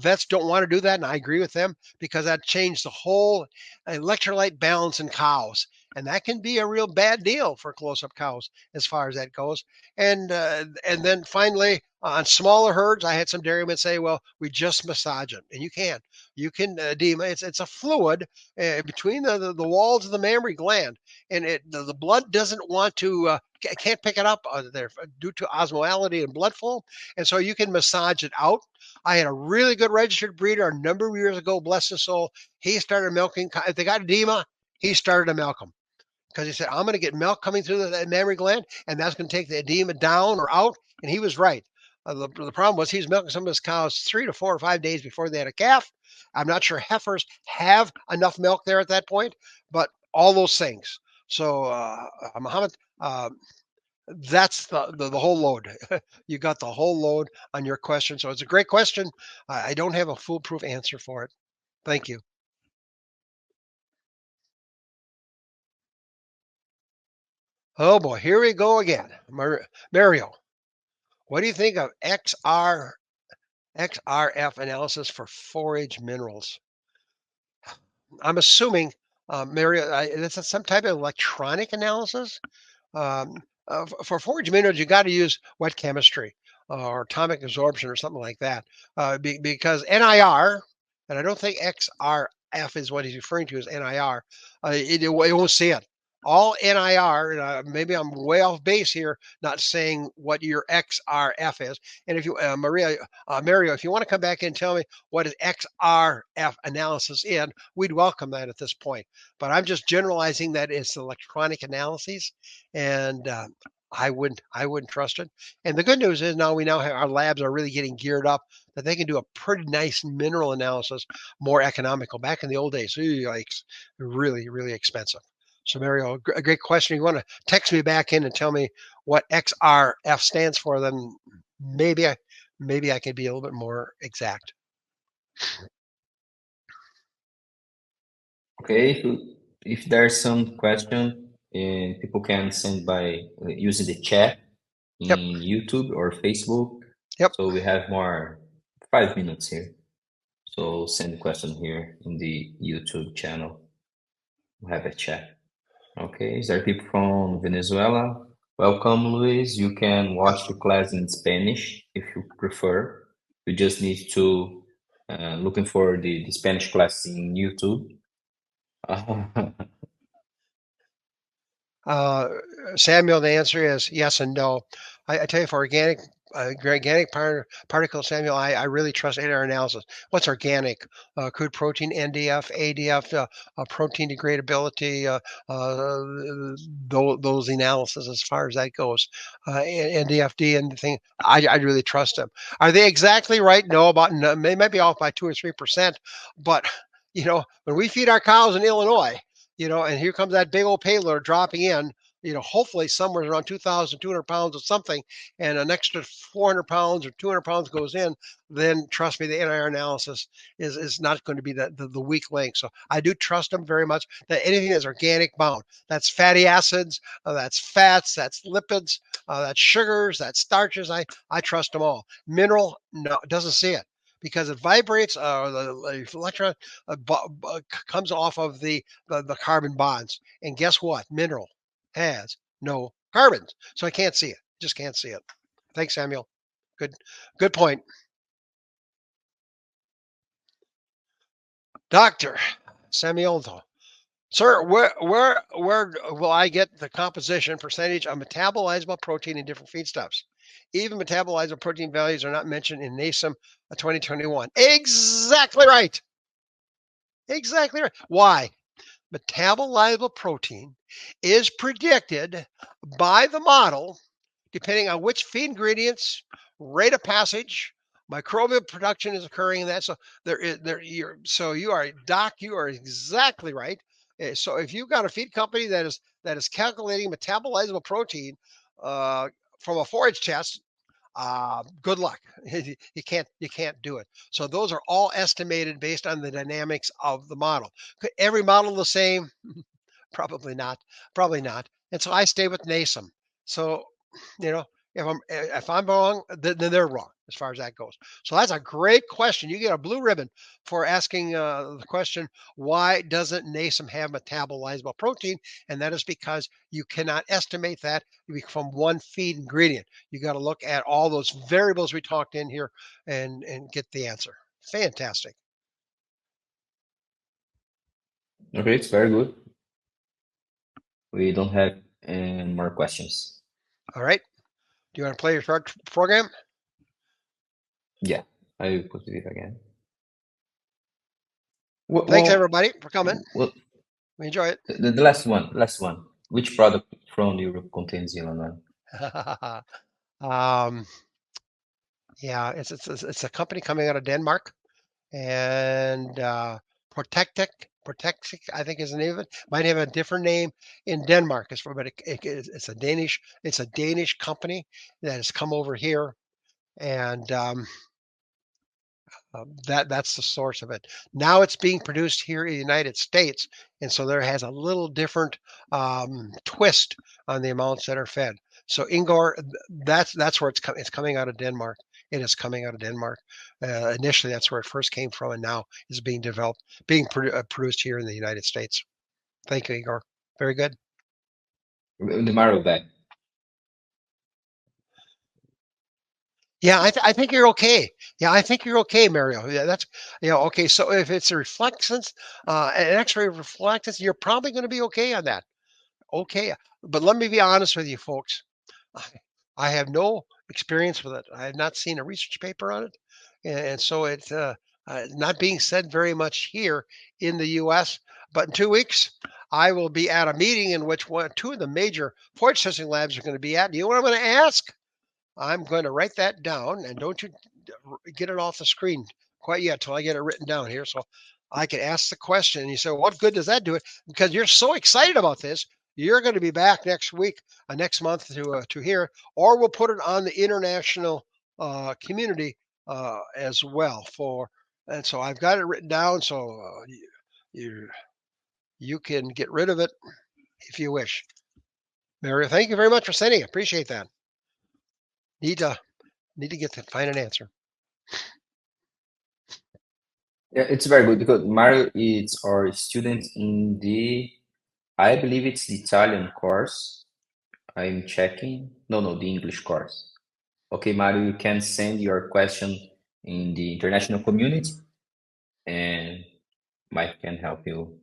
Vets don't want to do that, and I agree with them because that changed the whole electrolyte balance in cows, and that can be a real bad deal for close-up cows as far as that goes. And then finally, on smaller herds, I had some dairymen say, "Well, we just massage it," and you can edema. It's a fluid between the walls of the mammary gland, and the blood doesn't want to. Can't pick it up there due to osmolality and blood flow, and so you can massage it out. I had a really good registered breeder a number of years ago, bless his soul. He started milking. If they got edema, he started to milk them because he said, I'm going to get milk coming through the mammary gland, and that's going to take the edema down or out. And he was right. The problem was he was milking some of his cows 3 to 4 or 5 days before they had a calf. I'm not sure heifers have enough milk there at that point, but all those things. So, Muhammad, that's the whole load. You got the whole load on your question. So it's a great question. I don't have a foolproof answer for it. Thank you. Oh boy, here we go again. Mario, what do you think of XRF analysis for forage minerals? I'm assuming, Mario, this is some type of electronic analysis. For forage minerals, you got to use wet chemistry or atomic absorption or something like that, because NIR, and I don't think XRF is what he's referring to as NIR. It won't see it. All NIR, and maybe I'm way off base here, not saying what your XRF is. And if you, Mario, if you want to come back and tell me what is XRF analysis in, we'd welcome that at this point. But I'm just generalizing that it's electronic analyses, and I wouldn't trust it. And the good news is now we now have our labs are really getting geared up that they can do a pretty nice mineral analysis, more economical. Back in the old days, yikes, really, really expensive. So Mario, a great question. You want to text me back in and tell me what XRF stands for, then maybe I could be a little bit more exact. Okay, if there's some question, people can send by using the chat in Yep. YouTube or Facebook. Yep. So we have more 5 minutes here. So send the question here in the YouTube channel. We have a chat. Okay, is there people from Venezuela? Welcome, Luis. You can watch the class in Spanish if you prefer. You just need to looking for the Spanish class in YouTube. Samuel, the answer is yes and no. I tell you, for organic particle, Samuel, I really trust NR analysis. What's organic? Crude protein, NDF, ADF, protein degradability, those analysis as far as that goes. NDFD and the thing, I really trust them. Are they exactly right? No, they might be off by 2 or 3%, but when we feed our cows in Illinois, and here comes that big old payload dropping in, hopefully somewhere around 2,200 pounds of something, and an extra 400 pounds or 200 pounds goes in, then trust me, the NIR analysis is not going to be the weak link. So I do trust them very much. That anything that's organic bound, that's fatty acids, that's fats, that's lipids, that's sugars, that's starches. I trust them all. Mineral, no, doesn't see it because it vibrates. The electron comes off of the carbon bonds, and guess what? Mineral has no carbons, so I can't see it. Just can't see it. Thanks, Samuel. Good point. Dr. Samuel, sir, where will I get the composition percentage of metabolizable protein in different feedstuffs? Even metabolizable protein values are not mentioned in NASEM 2021. Exactly right. Exactly right. Why? Metabolizable protein is predicted by the model depending on which feed ingredients, rate of passage, microbial production is occurring in that. So you are doc, you are exactly right. So if you've got a feed company that is calculating metabolizable protein from a forage test, good luck. You can't do it. So those are all estimated based on the dynamics of the model. Could every model the same? Probably not. Probably not. And so I stay with NASEM. So, you know, if I'm wrong, then they're wrong as far as that goes. So that's a great question. You get a blue ribbon for asking the question, why doesn't NASEM have metabolizable protein? And that is because you cannot estimate that from one feed ingredient. You got to look at all those variables we talked in here and get the answer. Fantastic. Okay, it's very good. We don't have more questions. All right. Do you want to play your short program? Yeah, I will put it again. Thanks, everybody, for coming. Well, We enjoy it. the last one. Which product from Europe contains Illinois? Yeah, it's a company coming out of Denmark, and Protectic, I think is the name of it. Might have a different name in Denmark, but it's a Danish company that has come over here, and that's the source of it. Now it's being produced here in the United States, and so there has a little different twist on the amounts that are fed. So Ingor, that's where it's coming out of Denmark. It is coming out of Denmark. Initially, that's where it first came from, and now is being developed, produced here in the United States. Thank you, Igor. Very good. The Mario bag. Yeah, I think you're okay. Yeah, I think you're okay, Mario. Yeah, that's okay. So if it's a reflectance, an X-ray reflectance, you're probably going to be okay on that. Okay, but let me be honest with you, folks. I have no experience with it. I have not seen a research paper on it, and so it's not being said very much here in the U.S. But in 2 weeks, I will be at a meeting in which two of the major forage testing labs are going to be at. You know what I'm going to ask? I'm going to write that down, and don't you get it off the screen quite yet till I get it written down here, so I can ask the question. And you say, what good does that do it? Because you're so excited about this, you're going to be back next week, next month to hear, or we'll put it on the international community as well. And so I've got it written down, so you can get rid of it if you wish. Mary, thank you very much for sending it. Appreciate that. Need to find an answer. Yeah, it's very good because Mario is our student in I believe it's the Italian course. I'm checking. No, the English course. Okay, Mario, you can send your question in the international community, and Mike can help you,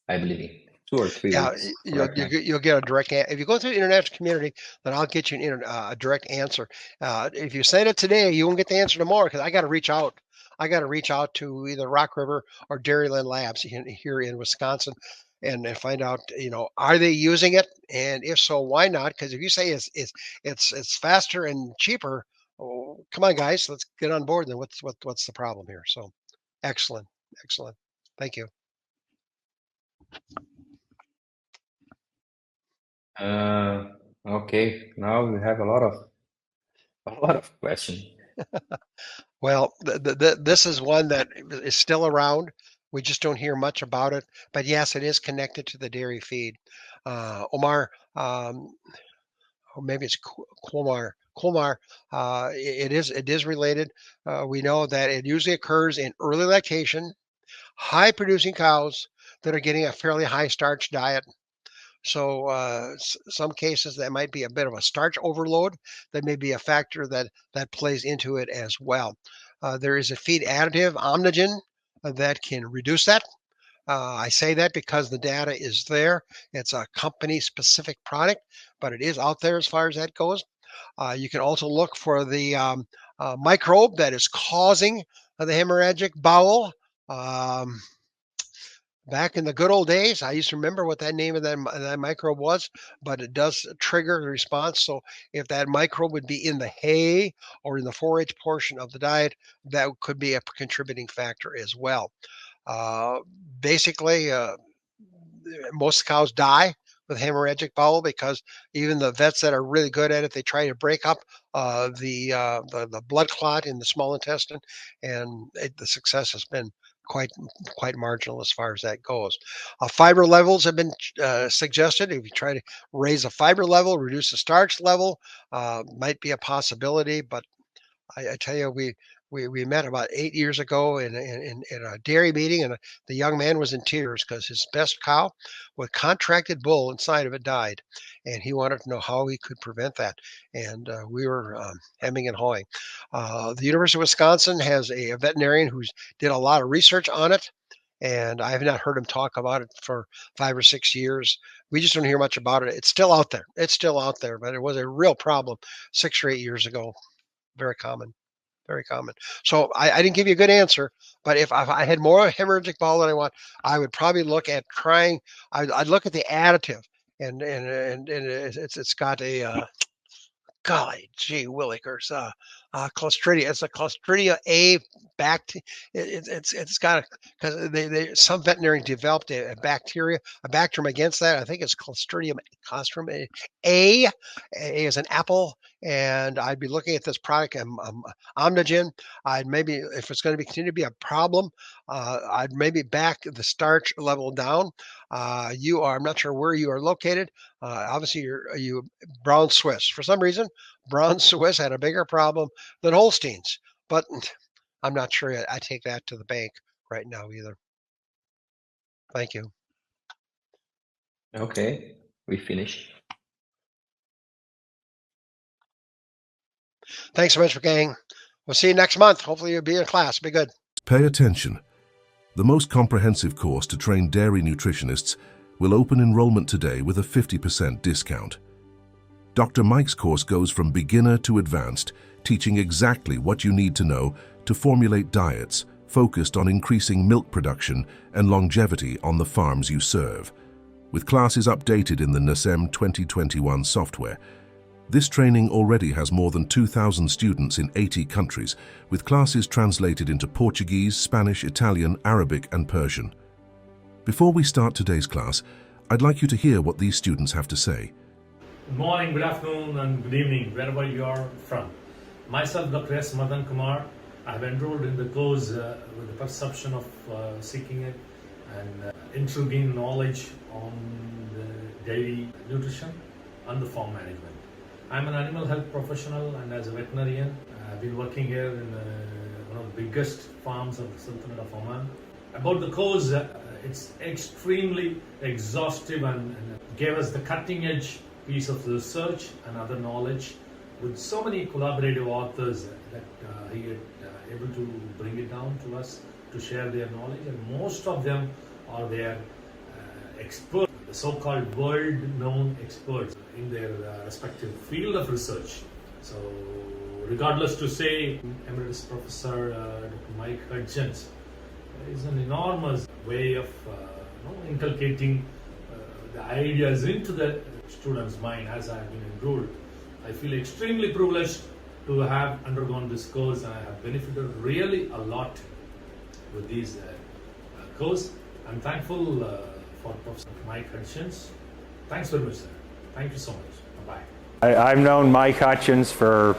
I believe, in 2 or 3 Yeah, weeks. Correct, Mike? you'll get a direct answer. If you go through the international community, then I'll get you a direct answer. If you send it today, you won't get the answer tomorrow because I got to reach out. I got to reach out to either Rock River or Dairyland Labs here in Wisconsin and find out, are they using it? And if so, why not? Because if you say it's faster and cheaper, oh, come on, guys, let's get on board. Then what's the problem here? So, excellent. Thank you. Okay, now we have a lot of questions. Well, this is one that is still around. We just don't hear much about it. But yes, it is connected to the dairy feed. Omar, or maybe it's Kumar. Kumar, it is related. We know that it usually occurs in early lactation, high producing cows that are getting a fairly high starch diet. So some cases that might be a bit of a starch overload. That may be a factor that plays into it as well. There is a feed additive, Omnigen, that can reduce that. I say that because the data is there. It's a company specific product, but it is out there as far as that goes. You can also look for the microbe that is causing the hemorrhagic bowel. Um, Back in the good old days, I used to remember what that name of that microbe was, but it does trigger the response. So if that microbe would be in the hay or in the forage portion of the diet, that could be a contributing factor as well. Uh, Basically, most cows die with hemorrhagic bowel because even the vets that are really good at it, they try to break up the blood clot in the small intestine, and the success has been quite quite marginal as far as that goes. Fiber levels have been suggested. If you try to raise the fiber level, reduce the starch level, might be a possibility, but I tell you, we met about 8 years ago in a dairy meeting, and the young man was in tears because his best cow with contracted bull inside of it died, and he wanted to know how he could prevent that. And we were hemming and hawing. The University of Wisconsin has a veterinarian who's did a lot of research on it, and I have not heard him talk about it for 5 or 6 years. We just don't hear much about it. It's still out there. It's still out there, but it was a real problem 6 or 8 years ago. Very common, very common. So I didn't give you a good answer, but if I had more hemorrhagic bowel than I want, I would probably look at trying. I'd look at the additive, and it's got a golly gee willikers, Clostridia. It's a Clostridia A it's got because some veterinarians developed a bacteria, a bacterium against that. I think it's Clostridium A. A is an apple, and I'd be looking at this product, Omnigen. I'd maybe, if it's going to be continue to be a problem, I'd maybe back the starch level down. I'm not sure where you are located. Obviously, you Brown Swiss. For some reason, Brown Swiss had a bigger problem than Holsteins, but I'm not sure I take that to the bank right now either. Thank you. Okay, we finished. Thanks so much, gang. We'll see you next month. Hopefully you'll be in class. Be good. Pay attention. The most comprehensive course to train dairy nutritionists will open enrollment today with a 50% discount. Dr. Mike's course goes from beginner to advanced, teaching exactly what you need to know to formulate diets focused on increasing milk production and longevity on the farms you serve. With classes updated in the NASEM 2021 software, this training already has more than 2,000 students in 80 countries, with classes translated into Portuguese, Spanish, Italian, Arabic, and Persian. Before we start today's class, I'd like you to hear what these students have to say. Good morning, good afternoon, and good evening, wherever you are from. Myself, Dr. S. Madan Kumar. I have enrolled in the course with the perception of seeking it and intriguing knowledge on the dairy nutrition and the farm management. I'm an animal health professional, and as a veterinarian, I've been working here in one of the biggest farms of the Sultanate of Oman. About the course, it's extremely exhaustive and gave us the cutting edge piece of research and other knowledge with so many collaborative authors that he had able to bring it down to us to share their knowledge, and most of them are their experts, the so-called world-known experts in their respective field of research. So, regardless to say, Emeritus Professor Dr. Mike Hutjens is an enormous way of inculcating the ideas into the student's mind as I've been enrolled. I feel extremely privileged to have undergone this course, and I have benefited really a lot with these course. I'm thankful for Professor Mike Hutjens. Thanks very much, sir. Thank you so much. Bye-bye. I've known Mike Hutjens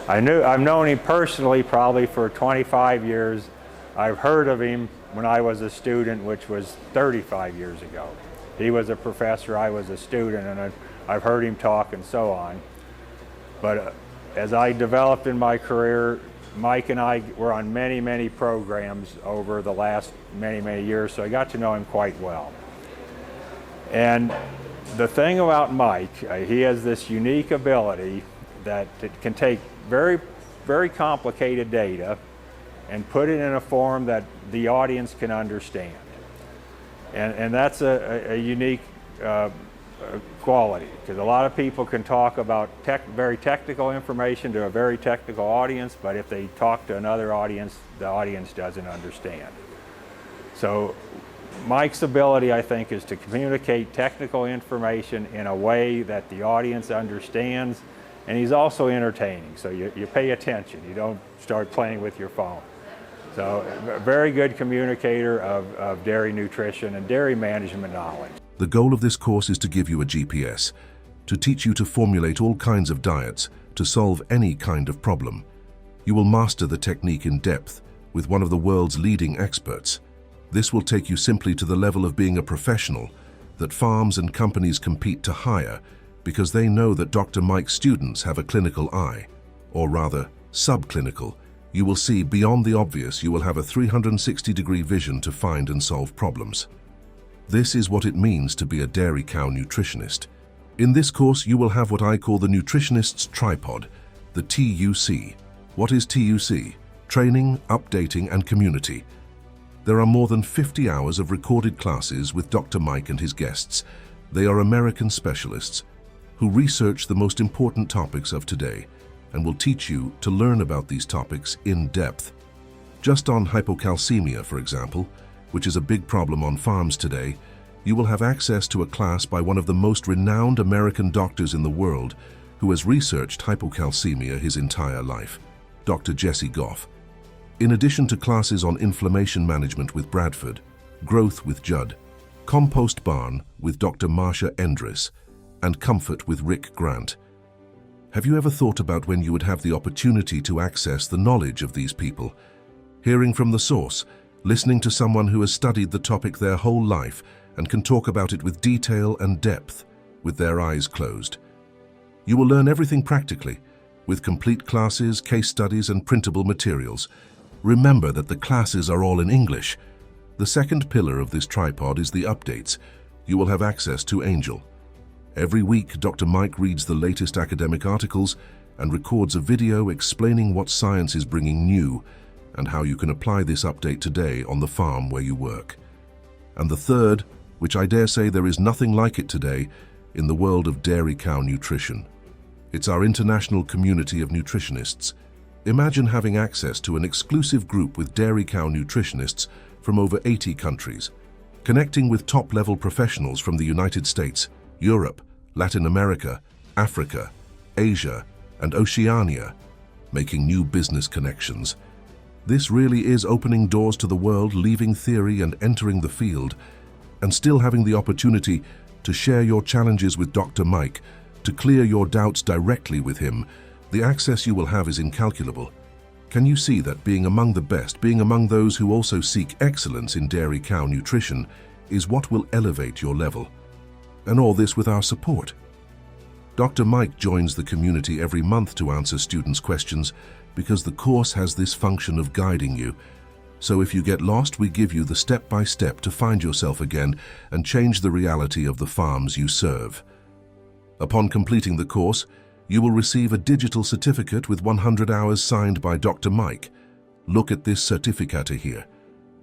I've known him personally probably for 25 years. I've heard of him when I was a student, which was 35 years ago. He was a professor, I was a student, and I've heard him talk and so on. But as I developed in my career, Mike and I were on many, many programs over the last many, many years, so I got to know him quite well. And the thing about Mike, he has this unique ability that it can take very, very complicated data and put it in a form that the audience can understand. And that's a unique quality, because a lot of people can talk about very technical information to a very technical audience, but if they talk to another audience, the audience doesn't understand. So Mike's ability, I think, is to communicate technical information in a way that the audience understands, and he's also entertaining, so you pay attention. You don't start playing with your phone. So a very good communicator of dairy nutrition and dairy management knowledge. The goal of this course is to give you a GPS, to teach you to formulate all kinds of diets to solve any kind of problem. You will master the technique in depth with one of the world's leading experts. This will take you simply to the level of being a professional that farms and companies compete to hire because they know that Dr. Mike's students have a clinical eye, or rather, subclinical. You will see beyond the obvious. You will have a 360-degree vision to find and solve problems. This is what it means to be a dairy cow nutritionist. In this course, you will have what I call the nutritionist's tripod, the TUC. What is TUC? Training, updating, and community. There are more than 50 hours of recorded classes with Dr. Mike and his guests. They are American specialists who research the most important topics of today and will teach you to learn about these topics in depth. Just on hypocalcemia, for example, which is a big problem on farms today, you will have access to a class by one of the most renowned American doctors in the world who has researched hypocalcemia his entire life, Dr. Jesse Goff. In addition to classes on inflammation management with Bradford, growth with Judd, compost barn with Dr. Marsha Endres, and comfort with Rick Grant. Have you ever thought about when you would have the opportunity to access the knowledge of these people? Hearing from the source, listening to someone who has studied the topic their whole life and can talk about it with detail and depth, with their eyes closed. You will learn everything practically, with complete classes, case studies, and printable materials. Remember that the classes are all in English. The second pillar of this tripod is the updates. You will have access to Angel. Every week, Dr. Mike reads the latest academic articles and records a video explaining what science is bringing new and how you can apply this update today on the farm where you work. And the third, which I dare say there is nothing like it today in the world of dairy cow nutrition. It's our international community of nutritionists. Imagine having access to an exclusive group with dairy cow nutritionists from over 80 countries, connecting with top-level professionals from the United States, Europe, Latin America, Africa, Asia, and Oceania, making new business connections. This really is opening doors to the world, leaving theory and entering the field, and still having the opportunity to share your challenges with Dr. Mike, to clear your doubts directly with him. The access you will have is incalculable. Can you see that being among the best, being among those who also seek excellence in dairy cow nutrition, is what will elevate your level? And all this with our support. Dr. Mike joins the community every month to answer students' questions because the course has this function of guiding you. So if you get lost, we give you the step-by-step to find yourself again and change the reality of the farms you serve. Upon completing the course, you will receive a digital certificate with 100 hours signed by Dr. Mike. Look at this certificate here.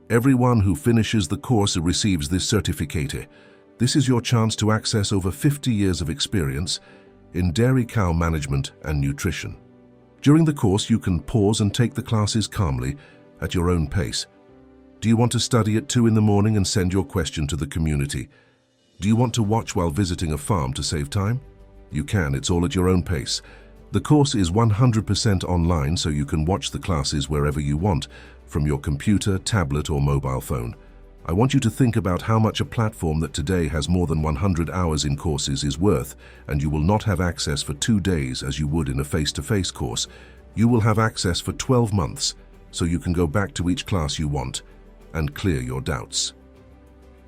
Everyone who finishes the course receives this certificate. This is your chance to access over 50 years of experience in dairy cow management and nutrition. During the course, you can pause and take the classes calmly at your own pace. Do you want to study at 2 in the morning and send your question to the community? Do you want to watch while visiting a farm to save time? You can, it's all at your own pace. The course is 100% online, so you can watch the classes wherever you want, from your computer, tablet, or mobile phone. I want you to think about how much a platform that today has more than 100 hours in courses is worth, and you will not have access for 2 days as you would in a face-to-face course. You will have access for 12 months, so you can go back to each class you want and clear your doubts.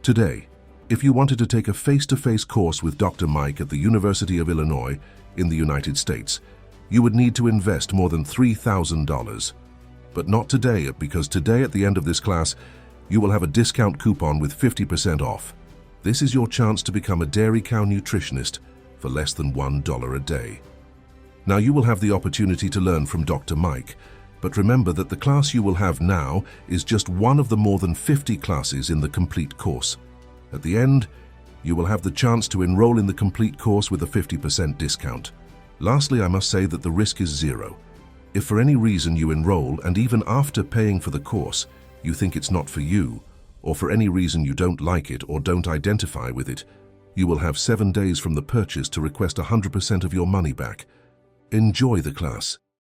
Today, if you wanted to take a face-to-face course with Dr. Mike at the University of Illinois in the United States, you would need to invest more than $3,000. But not today, because today at the end of this class, you will have a discount coupon with 50% off. This is your chance to become a dairy cow nutritionist for less than $1 a day. Now you will have the opportunity to learn from Dr. Mike, but remember that the class you will have now is just one of the more than 50 classes in the complete course. At the end, you will have the chance to enroll in the complete course with a 50% discount. Lastly, I must say that the risk is zero. If for any reason you enroll and even after paying for the course, you think it's not for you, or for any reason you don't like it or don't identify with it, you will have 7 days from the purchase to request 100% of your money back. Enjoy the class.